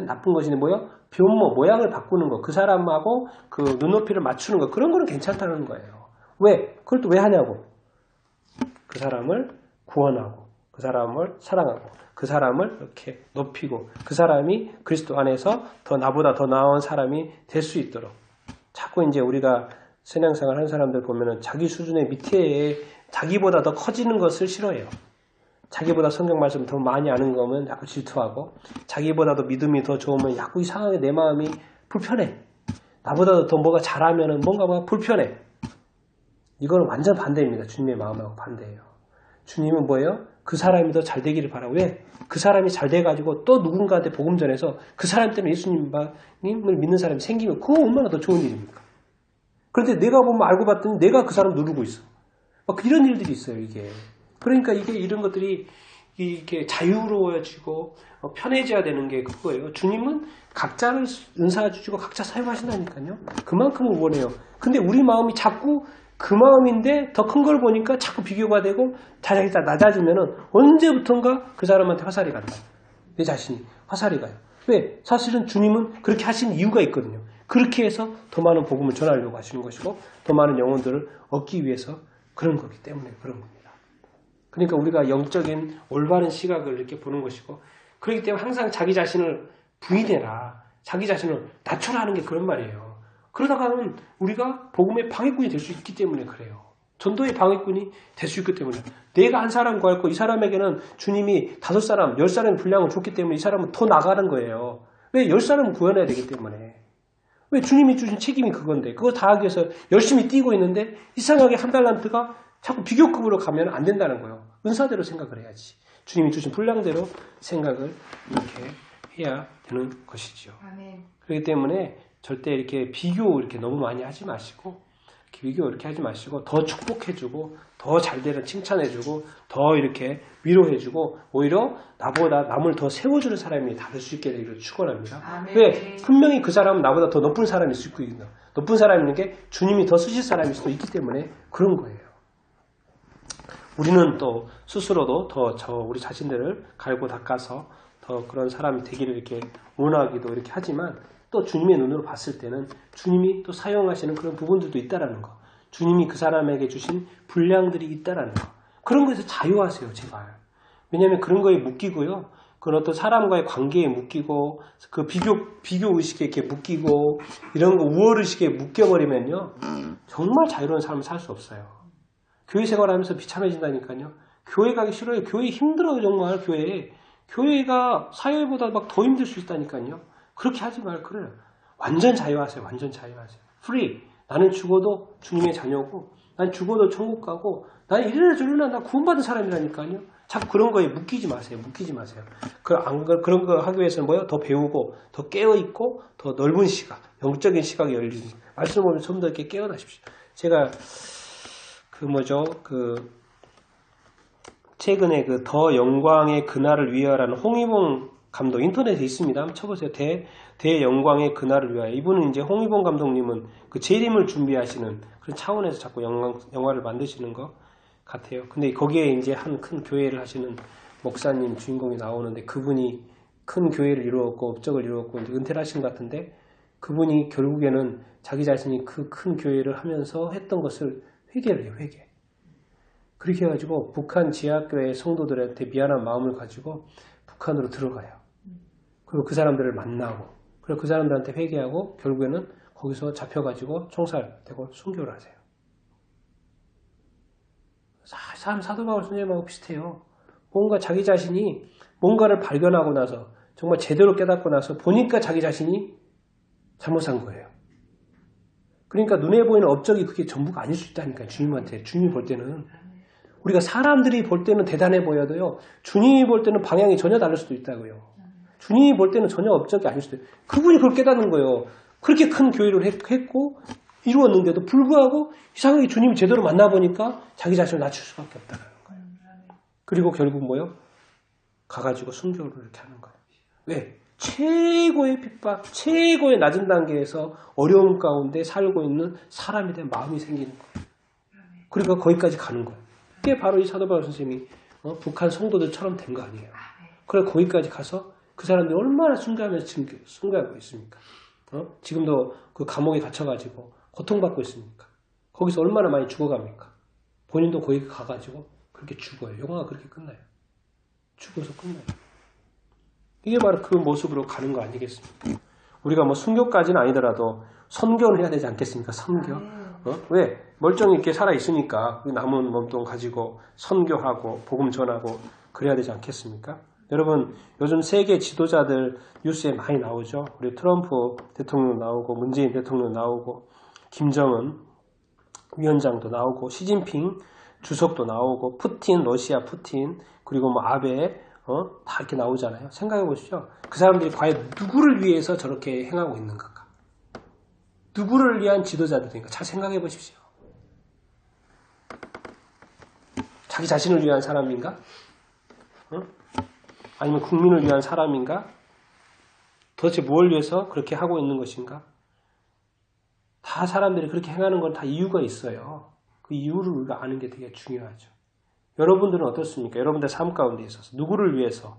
나쁜 것이 뭐예요? 변모, 모양을 바꾸는 거. 그 사람하고 그 눈높이를 맞추는 거. 그런 거는 괜찮다는 거예요. 왜? 그걸 또 왜 하냐고. 그 사람을 구원하고, 그 사람을 사랑하고, 그 사람을 이렇게 높이고, 그 사람이 그리스도 안에서 나보다 더 나은 사람이 될 수 있도록. 자꾸 이제 우리가 신앙생활 하는 사람들 보면은 자기 수준의 밑에 자기보다 더 커지는 것을 싫어해요. 자기보다 성경 말씀 더 많이 아는 거면 자꾸 질투하고, 자기보다도 믿음이 더 좋으면 자꾸 이상하게 내 마음이 불편해. 나보다 더 뭐가 잘하면은 뭔가 불편해. 이거는 완전 반대입니다. 주님의 마음하고 반대예요. 주님은 뭐예요? 그 사람이 더 잘 되기를 바라고. 왜? 그 사람이 잘 돼가지고 또 누군가한테 복음 전해서 그 사람 때문에 예수님을 믿는 사람이 생기면 그거 얼마나 더 좋은 일입니까? 그런데 내가 보면 알고 봤더니 내가 그 사람 누르고 있어. 막 이런 일들이 있어요, 이게. 그러니까 이런 것들이 이렇게 자유로워지고 편해져야 되는 게 그거예요. 주님은 각자를 은사 주시고 각자 사용하신다니까요. 그만큼을 원해요. 근데 우리 마음이 자꾸 그 마음인데 더 큰 걸 보니까 자꾸 비교가 되고 자기가 낮아지면은 언제부턴가 그 사람한테 화살이 간다. 내 자신이 화살이 가요. 왜? 사실은 주님은 그렇게 하신 이유가 있거든요. 그렇게 해서 더 많은 복음을 전하려고 하시는 것이고 더 많은 영혼들을 얻기 위해서 그런 거기 때문에 그런 겁니다. 그러니까 우리가 영적인 올바른 시각을 이렇게 보는 것이고 그렇기 때문에 항상 자기 자신을 부인해라. 자기 자신을 낮춰라 하는 게 그런 말이에요. 그러다가는 우리가 복음의 방해꾼이 될 수 있기 때문에 그래요. 전도의 방해꾼이 될 수 있기 때문에 내가 한 사람 구할 거 이 사람에게는 주님이 5사람, 10사람의 분량을 줬기 때문에 이 사람은 더 나가는 거예요. 왜? 10사람을 구해놔야 되기 때문에. 왜? 주님이 주신 책임이 그건데 그거 다 하기 위해서 열심히 뛰고 있는데 이상하게 한 달란트가 자꾸 비교급으로 가면 안 된다는 거예요. 은사대로 생각을 해야지. 주님이 주신 분량대로 생각을 이렇게 해야 되는 것이죠. 아멘. 그렇기 때문에 절대 이렇게 비교 이렇게 너무 많이 하지 마시고 비교 이렇게 하지 마시고 더 축복해주고 더 잘되는 칭찬해주고 더 이렇게 위로해주고 오히려 나보다 남을 더 세워주는 사람이 다 될 수 있게 되기를 축원합니다. 아멘. 왜? 분명히 그 사람은 나보다 더 높은 사람일 수 있고 높은 사람이 있는 게 주님이 더 쓰실 사람일 수도 있기 때문에 그런 거예요. 우리는 또 스스로도 더 우리 자신들을 갈고 닦아서 더 그런 사람이 되기를 이렇게 원하기도 이렇게 하지만 또 주님의 눈으로 봤을 때는 주님이 또 사용하시는 그런 부분들도 있다라는 거. 주님이 그 사람에게 주신 분량들이 있다라는 거. 그런 거에서 자유하세요, 제발. 왜냐하면 그런 거에 묶이고요. 그런 어떤 사람과의 관계에 묶이고 그 비교 의식에 이렇게 묶이고 이런 거 우월 의식에 묶여버리면요. 정말 자유로운 삶을 살 수 없어요. 교회 생활하면서 비참해진다니까요. 교회 가기 싫어요. 교회 힘들어요, 정말 교회. 교회가 사회보다 막 더 힘들 수 있다니까요. 그렇게 하지 말고 그래요. 완전 자유하세요. 완전 자유하세요. 프리. 나는 죽어도 주님의 자녀고 난 죽어도 천국 가고 난 이래라 저래라 나 구원받은 사람이라니까요. 자꾸 그런 거에 묶이지 마세요. 묶이지 마세요. 그런 거 하기 위해서는 뭐요? 더 배우고 더 깨어있고 더 넓은 시각, 영적인 시각이 열리는 말씀을 보면 좀 더 이렇게 깨어나십시오. 제가 최근에 더 영광의 그날을 위하여라는 홍위봉 감독 인터넷에 있습니다. 한번 쳐보세요. 대영광의 그날을 위하여. 이분은 이제 홍위봉 감독님은 그 재림을 준비하시는 그런 차원에서 자꾸 영화를 만드시는 것 같아요. 근데 거기에 이제 한 큰 교회를 하시는 목사님 주인공이 나오는데 그분이 큰 교회를 이루었고 업적을 이루었고 이제 은퇴를 하신 것 같은데 그분이 결국에는 자기 자신이 그 큰 교회를 하면서 했던 것을 회개를 해요. 회개. 그렇게 해가지고 북한 지하교회 성도들한테 미안한 마음을 가지고 북한으로 들어가요. 그리고 그 사람들을 만나고 그리고 그 사람들한테 회개하고 결국에는 거기서 잡혀가지고 총살되고 순교를 하세요. 사도 바울 선생님하고 비슷해요. 뭔가 자기 자신이 뭔가를 발견하고 나서 정말 제대로 깨닫고 나서 보니까 자기 자신이 잘못 산 거예요. 그러니까 눈에 보이는 업적이 그게 전부가 아닐 수 있다니까요. 주님한테. 주님이 볼 때는. 우리가 사람들이 볼 때는 대단해 보여도요. 주님이 볼 때는 방향이 전혀 다를 수도 있다고요. 주님이 볼 때는 전혀 업적이 아닐 수도 있어요. 그분이 그걸 깨닫는 거예요. 그렇게 큰 교회를 했고 이루었는데도 불구하고 이상하게 주님이 제대로 만나보니까 자기 자신을 낮출 수밖에 없다는 거예요. 그리고 결국 뭐요? 가가지고 순교를 이렇게 하는 거예요. 왜? 최고의 핍박, 최고의 낮은 단계에서 어려움 가운데 살고 있는 사람에 대한 마음이 생기는 거예요. 그러니까 거기까지 가는 거예요. 그게 바로 이 사도 바울 선생님이 북한 성도들처럼 된 거 아니에요. 그래 거기까지 가서 그 사람들이 얼마나 순교하면서 지금 순교하고 있습니까? 지금도 그 감옥에 갇혀가지고 고통받고 있습니까? 거기서 얼마나 많이 죽어갑니까? 본인도 거기 가가지고 그렇게 죽어요. 영화가 그렇게 끝나요. 죽어서 끝나요. 이게 바로 그 모습으로 가는 거 아니겠습니까? 우리가 뭐 순교까지는 아니더라도 선교를 해야 되지 않겠습니까? 선교. 왜? 멀쩡히 이렇게 살아있으니까 남은 몸통 가지고 선교하고 복음 전하고 그래야 되지 않겠습니까? 여러분 요즘 세계 지도자들 뉴스에 많이 나오죠. 우리 트럼프 대통령 나오고 문재인 대통령 나오고 김정은 위원장도 나오고 시진핑 주석도 나오고 푸틴 러시아 푸틴 그리고 뭐 아베 다 이렇게 나오잖아요. 생각해 보시죠. 그 사람들이 과연 누구를 위해서 저렇게 행하고 있는 건가? 누구를 위한 지도자들인가? 잘 생각해 보십시오. 자기 자신을 위한 사람인가? 아니면 국민을 위한 사람인가? 도대체 뭘 위해서 그렇게 하고 있는 것인가? 다 사람들이 그렇게 행하는 건 다 이유가 있어요. 그 이유를 우리가 아는 게 되게 중요하죠. 여러분들은 어떻습니까? 여러분들 삶 가운데 있어서 누구를 위해서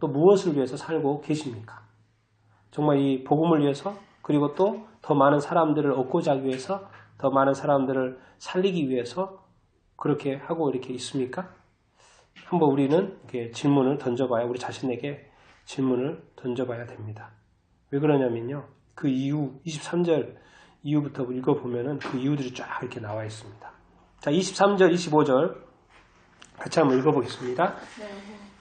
또 무엇을 위해서 살고 계십니까? 정말 이 복음을 위해서 그리고 또 더 많은 사람들을 얻고자 하기 위해서 더 많은 사람들을 살리기 위해서 그렇게 하고 이렇게 있습니까? 한번 우리는 이렇게 질문을 던져봐야 우리 자신에게 질문을 던져봐야 됩니다. 왜 그러냐면요. 그 이유 23절 이유부터 읽어보면은 그 이유들이 쫙 이렇게 나와 있습니다. 자 23절 25절 같이 한번 읽어보겠습니다.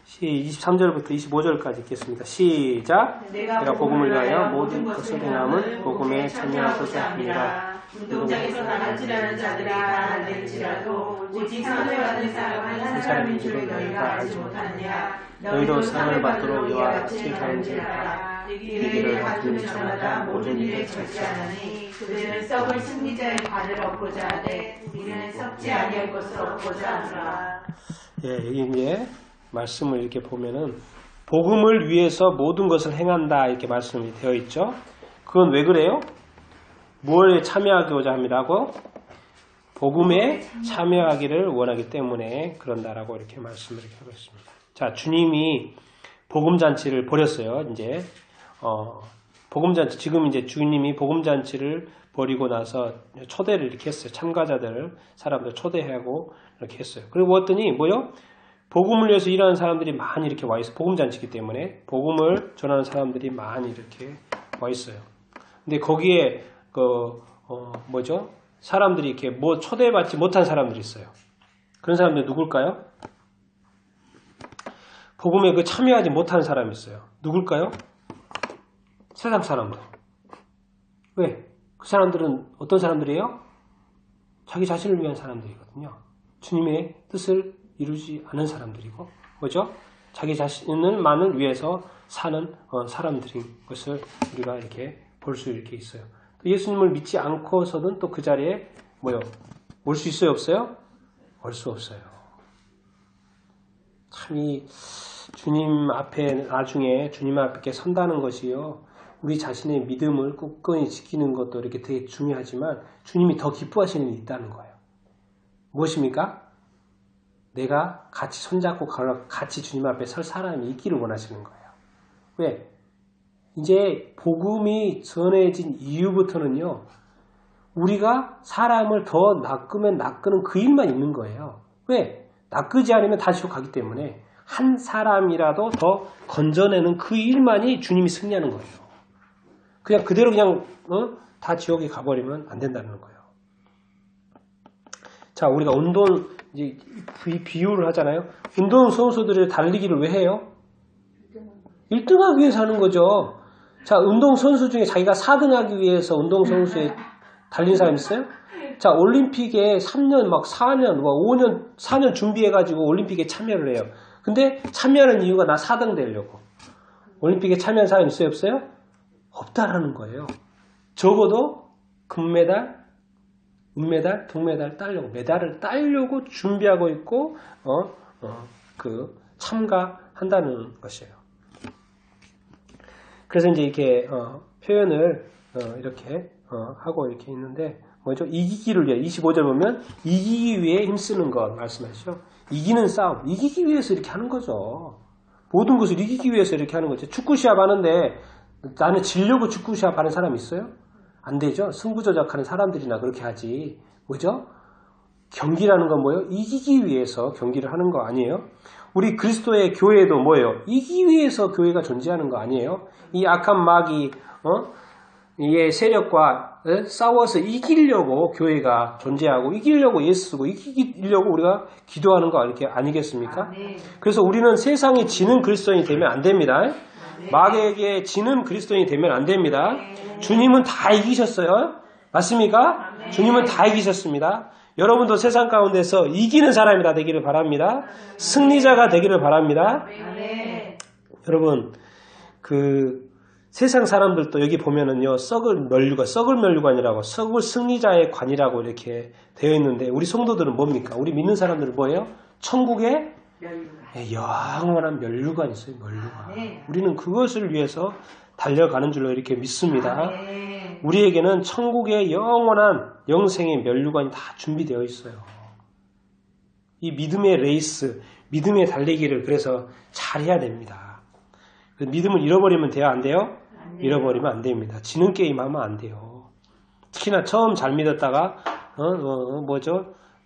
23절부터 25절까지 읽겠습니다. 시작. 내가 복음을 위하여 모든 것을 행함은 복음에 참여하고자 합니다. 운동장에서 나가지라는 자들이 가난할지라도 오직 상을 받는 사람은 한 사람인 줄 너희가 알지 못하느냐. 너희도 상을 받도록 이와 같이 경질하라. 이를 받는 자마다 모든 일에 절제하느니 그들은 썩을 승리자의 관을 얻고자 하되 우리는 썩지 아니할 것을 얻고자 하노라. 예, 이제 말씀을 이렇게 보면은 복음을 위해서 모든 것을 행한다 이렇게 말씀이 되어 있죠. 그건 왜 그래요? 무엇에 참여하고자 합니다고? 복음에 참여하기를 원하기 때문에 그런다라고 이렇게 말씀을 이렇게 하고 있습니다. 자, 주님이 복음잔치를 벌였어요. 이제 복음잔치 지금 이제 주님이 복음잔치를 벌이고 나서 초대를 이렇게 했어요. 참가자들 사람들 초대하고 이렇게 했어요. 그리고 어떠니 뭐요? 복음을 위해서 일하는 사람들이 많이 이렇게 와 있어요. 복음잔치이기 때문에 복음을 전하는 사람들이 많이 이렇게 와 있어요. 근데 거기에 뭐죠? 사람들이 이렇게 뭐 초대받지 못한 사람들이 있어요. 그런 사람들이 누굴까요? 복음에 그 참여하지 못한 사람이 있어요. 누굴까요? 세상 사람들. 왜? 그 사람들은 어떤 사람들이에요? 자기 자신을 위한 사람들이거든요. 주님의 뜻을 이루지 않은 사람들이고, 뭐죠? 자기 자신을만을 위해서 사는 사람들인 것을 우리가 이렇게 볼 수 이렇게 있어요. 또 예수님을 믿지 않고서는 또 그 자리에 올 수 있어요, 없어요? 올 수 없어요. 참 이 주님 앞에 나중에 주님 앞에 선다는 것이요. 우리 자신의 믿음을 굳건히 지키는 것도 이렇게 되게 중요하지만 주님이 더 기뻐하시는 일이 있다는 거예요. 무엇입니까? 내가 같이 손잡고 같이 주님 앞에 설 사람이 있기를 원하시는 거예요. 왜? 이제 복음이 전해진 이후부터는요. 우리가 사람을 더 낚으면 그 일만 있는 거예요. 왜? 낚으지 않으면 다 지옥 가기 때문에 한 사람이라도 더 건져내는 그 일만이 주님이 승리하는 거예요. 그냥 그대로 그냥 다 지옥에 가버리면 안 된다는 거예요. 자, 우리가 운동 이제 비유를 하잖아요. 운동 선수들이 달리기를 왜 해요? 1등하기 위해서 하는 거죠. 자, 운동 선수 중에 자기가 4등하기 위해서 운동 선수에 달린 사람 있어요? 자, 올림픽에 3년, 4년, 5년, 4년 준비해가지고 올림픽에 참여를 해요. 근데 참여하는 이유가 나 4등 되려고. 올림픽에 참여한 사람 있어요, 없어요? 없다라는 거예요. 적어도 금메달, 은메달, 동메달 따려고, 메달을 따려고 준비하고 있고, 참가한다는 것이에요. 그래서 이제 이렇게, 표현을, 이렇게, 하고 이렇게 있는데, 뭐죠? 이기기를 위해 25절 보면 이기기 위해 힘쓰는 것 말씀하시죠. 이기는 싸움, 이기기 위해서 이렇게 하는 거죠. 모든 것을 이기기 위해서 이렇게 하는 거죠. 축구 시합 하는데 나는 지려고 축구 시합 하는 사람 있어요? 안 되죠. 승부조작하는 사람들이나 그렇게 하지. 뭐죠? 경기라는 건 뭐예요? 이기기 위해서 경기를 하는 거 아니에요? 우리 그리스도의 교회도 뭐예요? 이기기 위해서 교회가 존재하는 거 아니에요? 이 악한 마귀, 이의 세력과 싸워서 이기려고 교회가 존재하고 이기려고 예수 쓰고 이기려고 우리가 기도하는 거 이렇게 아니겠습니까? 그래서 우리는 세상에 지는 그리스도인이 되면 안 됩니다. 마귀에게 지는 그리스도인이 되면 안 됩니다. 주님은 다 이기셨어요. 맞습니까? 주님은 다 이기셨습니다. 여러분도 세상 가운데서 이기는 사람이 다 되기를 바랍니다. 승리자가 되기를 바랍니다. 여러분, 세상 사람들도 여기 보면은요, 썩을 멸류관이라고, 썩을 승리자의 관이라고 이렇게 되어 있는데, 우리 성도들은 뭡니까? 우리 믿는 사람들은 뭐예요? 천국에 영원한 멸류관이 있어요, 멸류관. 우리는 그것을 위해서 달려가는 줄로 이렇게 믿습니다. 우리에게는 천국의 영원한 영생의 멸류관이 다 준비되어 있어요. 이 믿음의 레이스, 믿음의 달리기를 그래서 잘해야 됩니다. 믿음을 잃어버리면 돼요? 안 돼요? 잃어버리면 안 됩니다. 지는 게임 하면 안 돼요. 특히나 처음 잘 믿었다가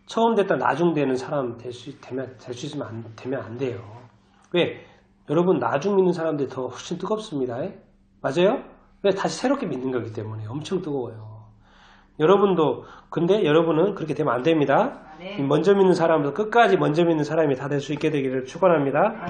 처음 됐다 나중 되는 사람 되면 안 돼요. 왜? 여러분 나중 믿는 사람들이 더 훨씬 뜨겁습니다. 맞아요? 왜? 다시 새롭게 믿는 거기 때문에 엄청 뜨거워요. 근데 여러분은 그렇게 되면 안 됩니다. 먼저 믿는 사람도 끝까지 먼저 믿는 사람이 다 될 수 있게 되기를 축원합니다.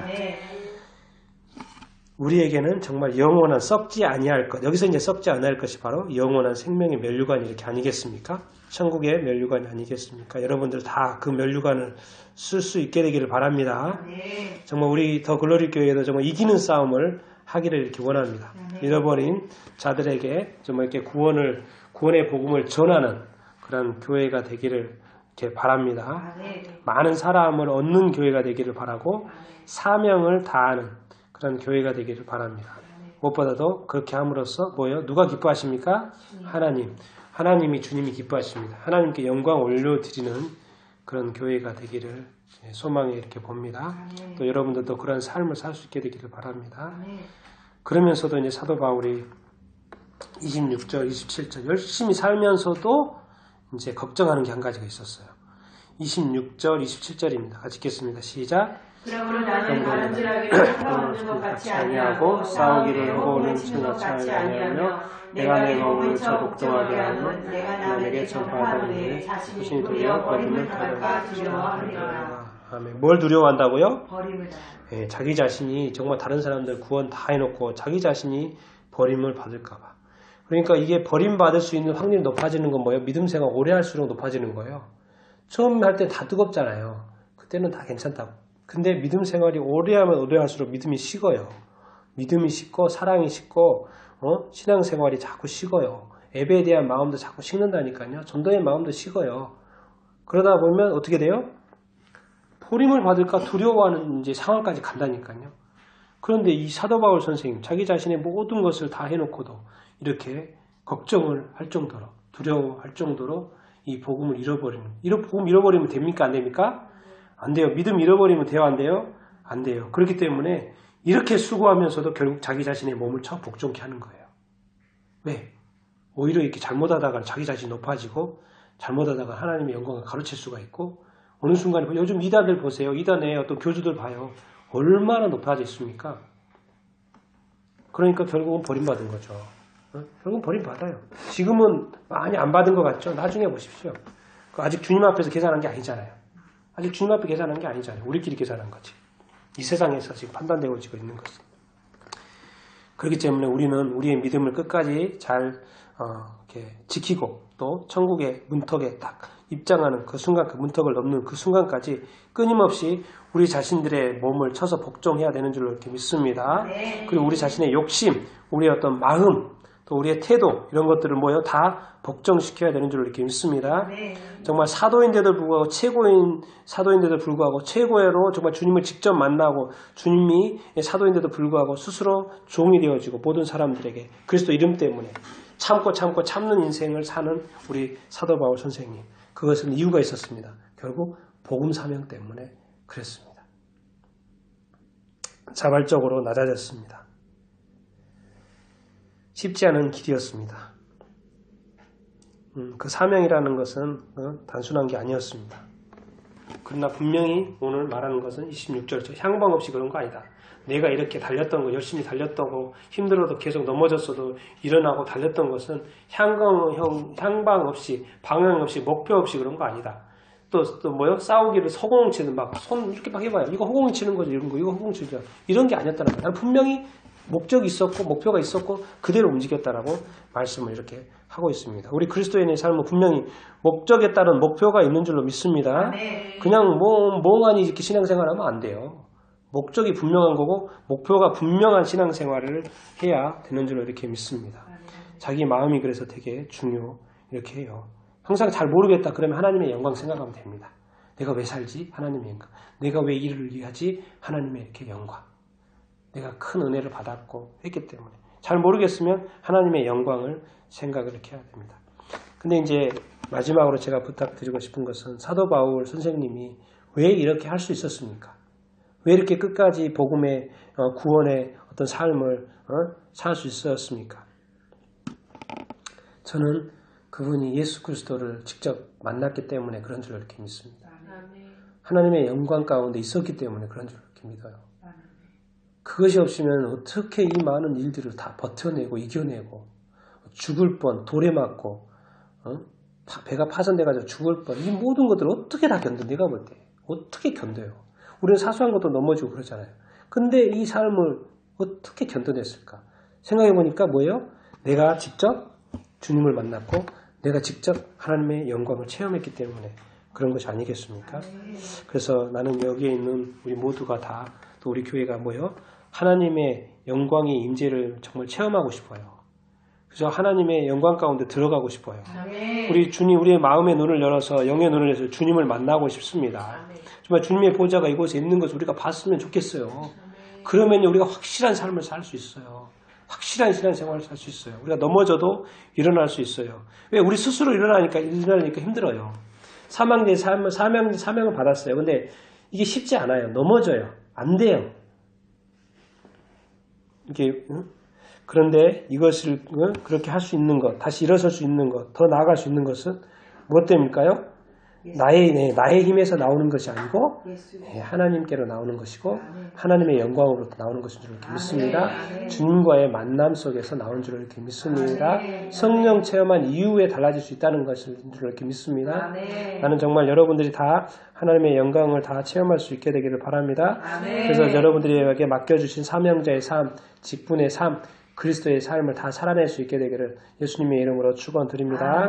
우리에게는 정말 영원한 썩지 아니할 것, 여기서 이제 썩지 아니할 것이 바로 영원한 생명의 멸류관이 이렇게 아니겠습니까? 천국의 멸류관이 아니겠습니까? 여러분들 다 그 멸류관을 쓸 수 있게 되기를 바랍니다. 정말 우리 더 글로리 교회도 정말 이기는 싸움을 하기를 이렇게 원합니다. 잃어버린 자들에게 정말 이렇게 구원의 복음을 전하는 그런 교회가 되기를 이렇게 바랍니다. 많은 사람을 얻는 교회가 되기를 바라고 사명을 다하는 그런 교회가 되기를 바랍니다. 무엇보다도 그렇게 함으로써 뭐예요? 누가 기뻐하십니까? 하나님이 주님이 기뻐하십니다. 하나님께 영광 올려드리는 그런 교회가 되기를 소망에 이렇게 봅니다. 또 여러분들도 그런 삶을 살 수 있게 되기를 바랍니다. 그러면서도 이제 사도 바울이 26절, 27절 열심히 살면서도 이제 걱정하는 게 한 가지가 있었어요. 26절, 27절입니다. 같이 읽겠습니다. 시작. 그러므로 나는 바른질하기를 상관없는 것 같이 아니하고 싸우기를 허고는 생각지 아니하며 내가 내 몸을 저 복종하게 하면 내가 남에게 전파하던 일에 자신이 도리어 버림을 당할까 두려워하리라. 아멘. 뭘 두려워한다고요? 버림을 자기 자신이 정말 다른 사람들 구원 다 해놓고 자기 자신이 버림을 받을까봐. 그러니까 이게 버림받을 수 있는 확률이 높아지는 건 뭐예요? 믿음 생활 오래 할수록 높아지는 거예요. 처음 할 때 다 뜨겁잖아요. 그때는 다 괜찮다고. 근데 믿음 생활이 오래 하면 오래 할수록 믿음이 식어요. 믿음이 식고 사랑이 식고 신앙 생활이 자꾸 식어요. 예배에 대한 마음도 자꾸 식는다니까요. 전도의 마음도 식어요. 그러다 보면 어떻게 돼요? 버림을 받을까 두려워하는 이제 상황까지 간다니까요. 그런데 이 사도 바울 선생님 자기 자신의 모든 것을 다 해놓고도 이렇게 걱정을 할 정도로 두려워할 정도로 이 복음을 잃어버리는 복음 잃어버리면 됩니까? 안 됩니까? 안 돼요. 믿음 잃어버리면 돼요? 안 돼요? 안 돼요. 그렇기 때문에 이렇게 수고하면서도 결국 자기 자신의 몸을 쳐 복종케 하는 거예요. 왜? 오히려 이렇게 잘못하다가 자기 자신이 높아지고 잘못하다가 하나님의 영광을 가로챌 수가 있고 어느 순간에 요즘 이단들 보세요. 이단의 어떤 교주들 봐요. 얼마나 높아졌습니까? 그러니까 결국은 버림받은 거죠. 결국은 버림받아요. 지금은 많이 안 받은 것 같죠? 나중에 보십시오. 아직 주님 앞에서 계산한 게 아니잖아요. 아직 주님 앞에 계산한 게 아니잖아요. 우리끼리 계산한 거지. 이 세상에서 지금 판단되어지고 있는 것은. 그렇기 때문에 우리는 우리의 믿음을 끝까지 잘 이렇게 지키고 또 천국의 문턱에 딱 입장하는 그 순간, 그 문턱을 넘는 그 순간까지 끊임없이 우리 자신들의 몸을 쳐서 복종해야 되는 줄로 이렇게 믿습니다. 그리고 우리 자신의 욕심, 우리의 어떤 마음, 또 우리의 태도 이런 것들을 뭐예요? 다 복종시켜야 되는 줄로 이렇게 믿습니다. 정말 사도인데도 불구하고 최고인 사도인데도 불구하고 최고로 정말 주님을 직접 만나고 주님이 사도인데도 불구하고 스스로 종이 되어지고 모든 사람들에게 그리스도 이름 때문에 참는 인생을 사는 우리 사도 바울 선생님. 그것은 이유가 있었습니다. 결국 복음 사명 때문에 그랬습니다. 자발적으로 낮아졌습니다. 쉽지 않은 길이었습니다. 그 사명이라는 것은 단순한 게 아니었습니다. 그러나 분명히 오늘 말하는 것은 26절 향방 없이 그런 거 아니다. 내가 이렇게 달렸던 거, 열심히 달렸다고 힘들어도 계속 넘어졌어도 일어나고 달렸던 것은 향방 없이, 방향 없이, 목표 없이 그런 거 아니다. 또 뭐요? 싸우기를 허공을 치는 막 손 이렇게 막 해봐요. 이거 허공을 치는 거죠. 이런 거, 이거 허공 치죠. 이런 게 아니었다는 거예요. 나는 분명히 목적이 있었고 목표가 있었고 그대로 움직였다라고 말씀을 이렇게 하고 있습니다. 우리 그리스도인의 삶은 분명히 목적에 따른 목표가 있는 줄로 믿습니다. 그냥 멍하니 이렇게 신앙생활하면 안 돼요. 목적이 분명한 거고 목표가 분명한 신앙생활을 해야 되는 줄로 이렇게 믿습니다. 자기 마음이 그래서 되게 중요 이렇게 해요. 항상 잘 모르겠다 그러면 하나님의 영광 생각하면 됩니다. 내가 왜 살지? 하나님의 영광. 내가 왜 일을 위하지? 하나님의 이렇게 영광. 내가 큰 은혜를 받았고 했기 때문에 잘 모르겠으면 하나님의 영광을 생각을 이렇게 해야 됩니다. 근데 이제 마지막으로 제가 부탁드리고 싶은 것은 사도 바울 선생님이 왜 이렇게 할 수 있었습니까? 왜 이렇게 끝까지 복음의 구원의 어떤 삶을 살 수 있었습니까? 저는 그분이 예수 그리스도를 직접 만났기 때문에 그런 줄 이렇게 믿습니다. 하나님의 영광 가운데 있었기 때문에 그런 줄 이렇게 믿어요. 그것이 없으면 어떻게 이 많은 일들을 다 버텨내고 이겨내고 죽을 뻔, 돌에 맞고 배가 파손돼가지고 죽을 뻔 이 모든 것들을 어떻게 다 견뎌? 내가 볼 때 어떻게 견뎌요? 우리는 사소한 것도 넘어지고 그러잖아요. 근데 이 삶을 어떻게 견뎌냈을까? 생각해보니까 뭐예요? 내가 직접 주님을 만났고 내가 직접 하나님의 영광을 체험했기 때문에 그런 것이 아니겠습니까? 그래서 나는 여기에 있는 우리 모두가 다 또 우리 교회가 뭐예요? 하나님의 영광의 임재를 정말 체험하고 싶어요. 그래서 하나님의 영광 가운데 들어가고 싶어요. 우리 주님, 우리의 마음의 눈을 열어서 영의 눈을 열어서 주님을 만나고 싶습니다. 정말 주님의 보좌가 이곳에 있는 것을 우리가 봤으면 좋겠어요. 그러면 우리가 확실한 삶을 살 수 있어요. 확실한 신앙생활을 살 수 있어요. 우리가 넘어져도 일어날 수 있어요. 왜? 우리 스스로 일어나니까 힘들어요. 사명을 받았어요. 근데 이게 쉽지 않아요. 넘어져요. 안 돼요. 이게 그런데 이것을 그렇게 할 수 있는 것, 다시 일어설 수 있는 것, 더 나아갈 수 있는 것은 무엇 때문일까요? 나의 힘에서 나오는 것이 아니고 하나님께로 나오는 것이고 하나님의 영광으로부터 나오는 것인 줄 이렇게 믿습니다. 주님과의 만남 속에서 나오는 줄 이렇게 믿습니다. 성령 체험한 이후에 달라질 수 있다는 것인 줄 이렇게 믿습니다. 나는 정말 여러분들이 다 하나님의 영광을 다 체험할 수 있게 되기를 바랍니다. 그래서 여러분들에게 맡겨주신 사명자의 삶, 직분의 삶, 그리스도의 삶을 다 살아낼 수 있게 되기를 예수님의 이름으로 축원드립니다.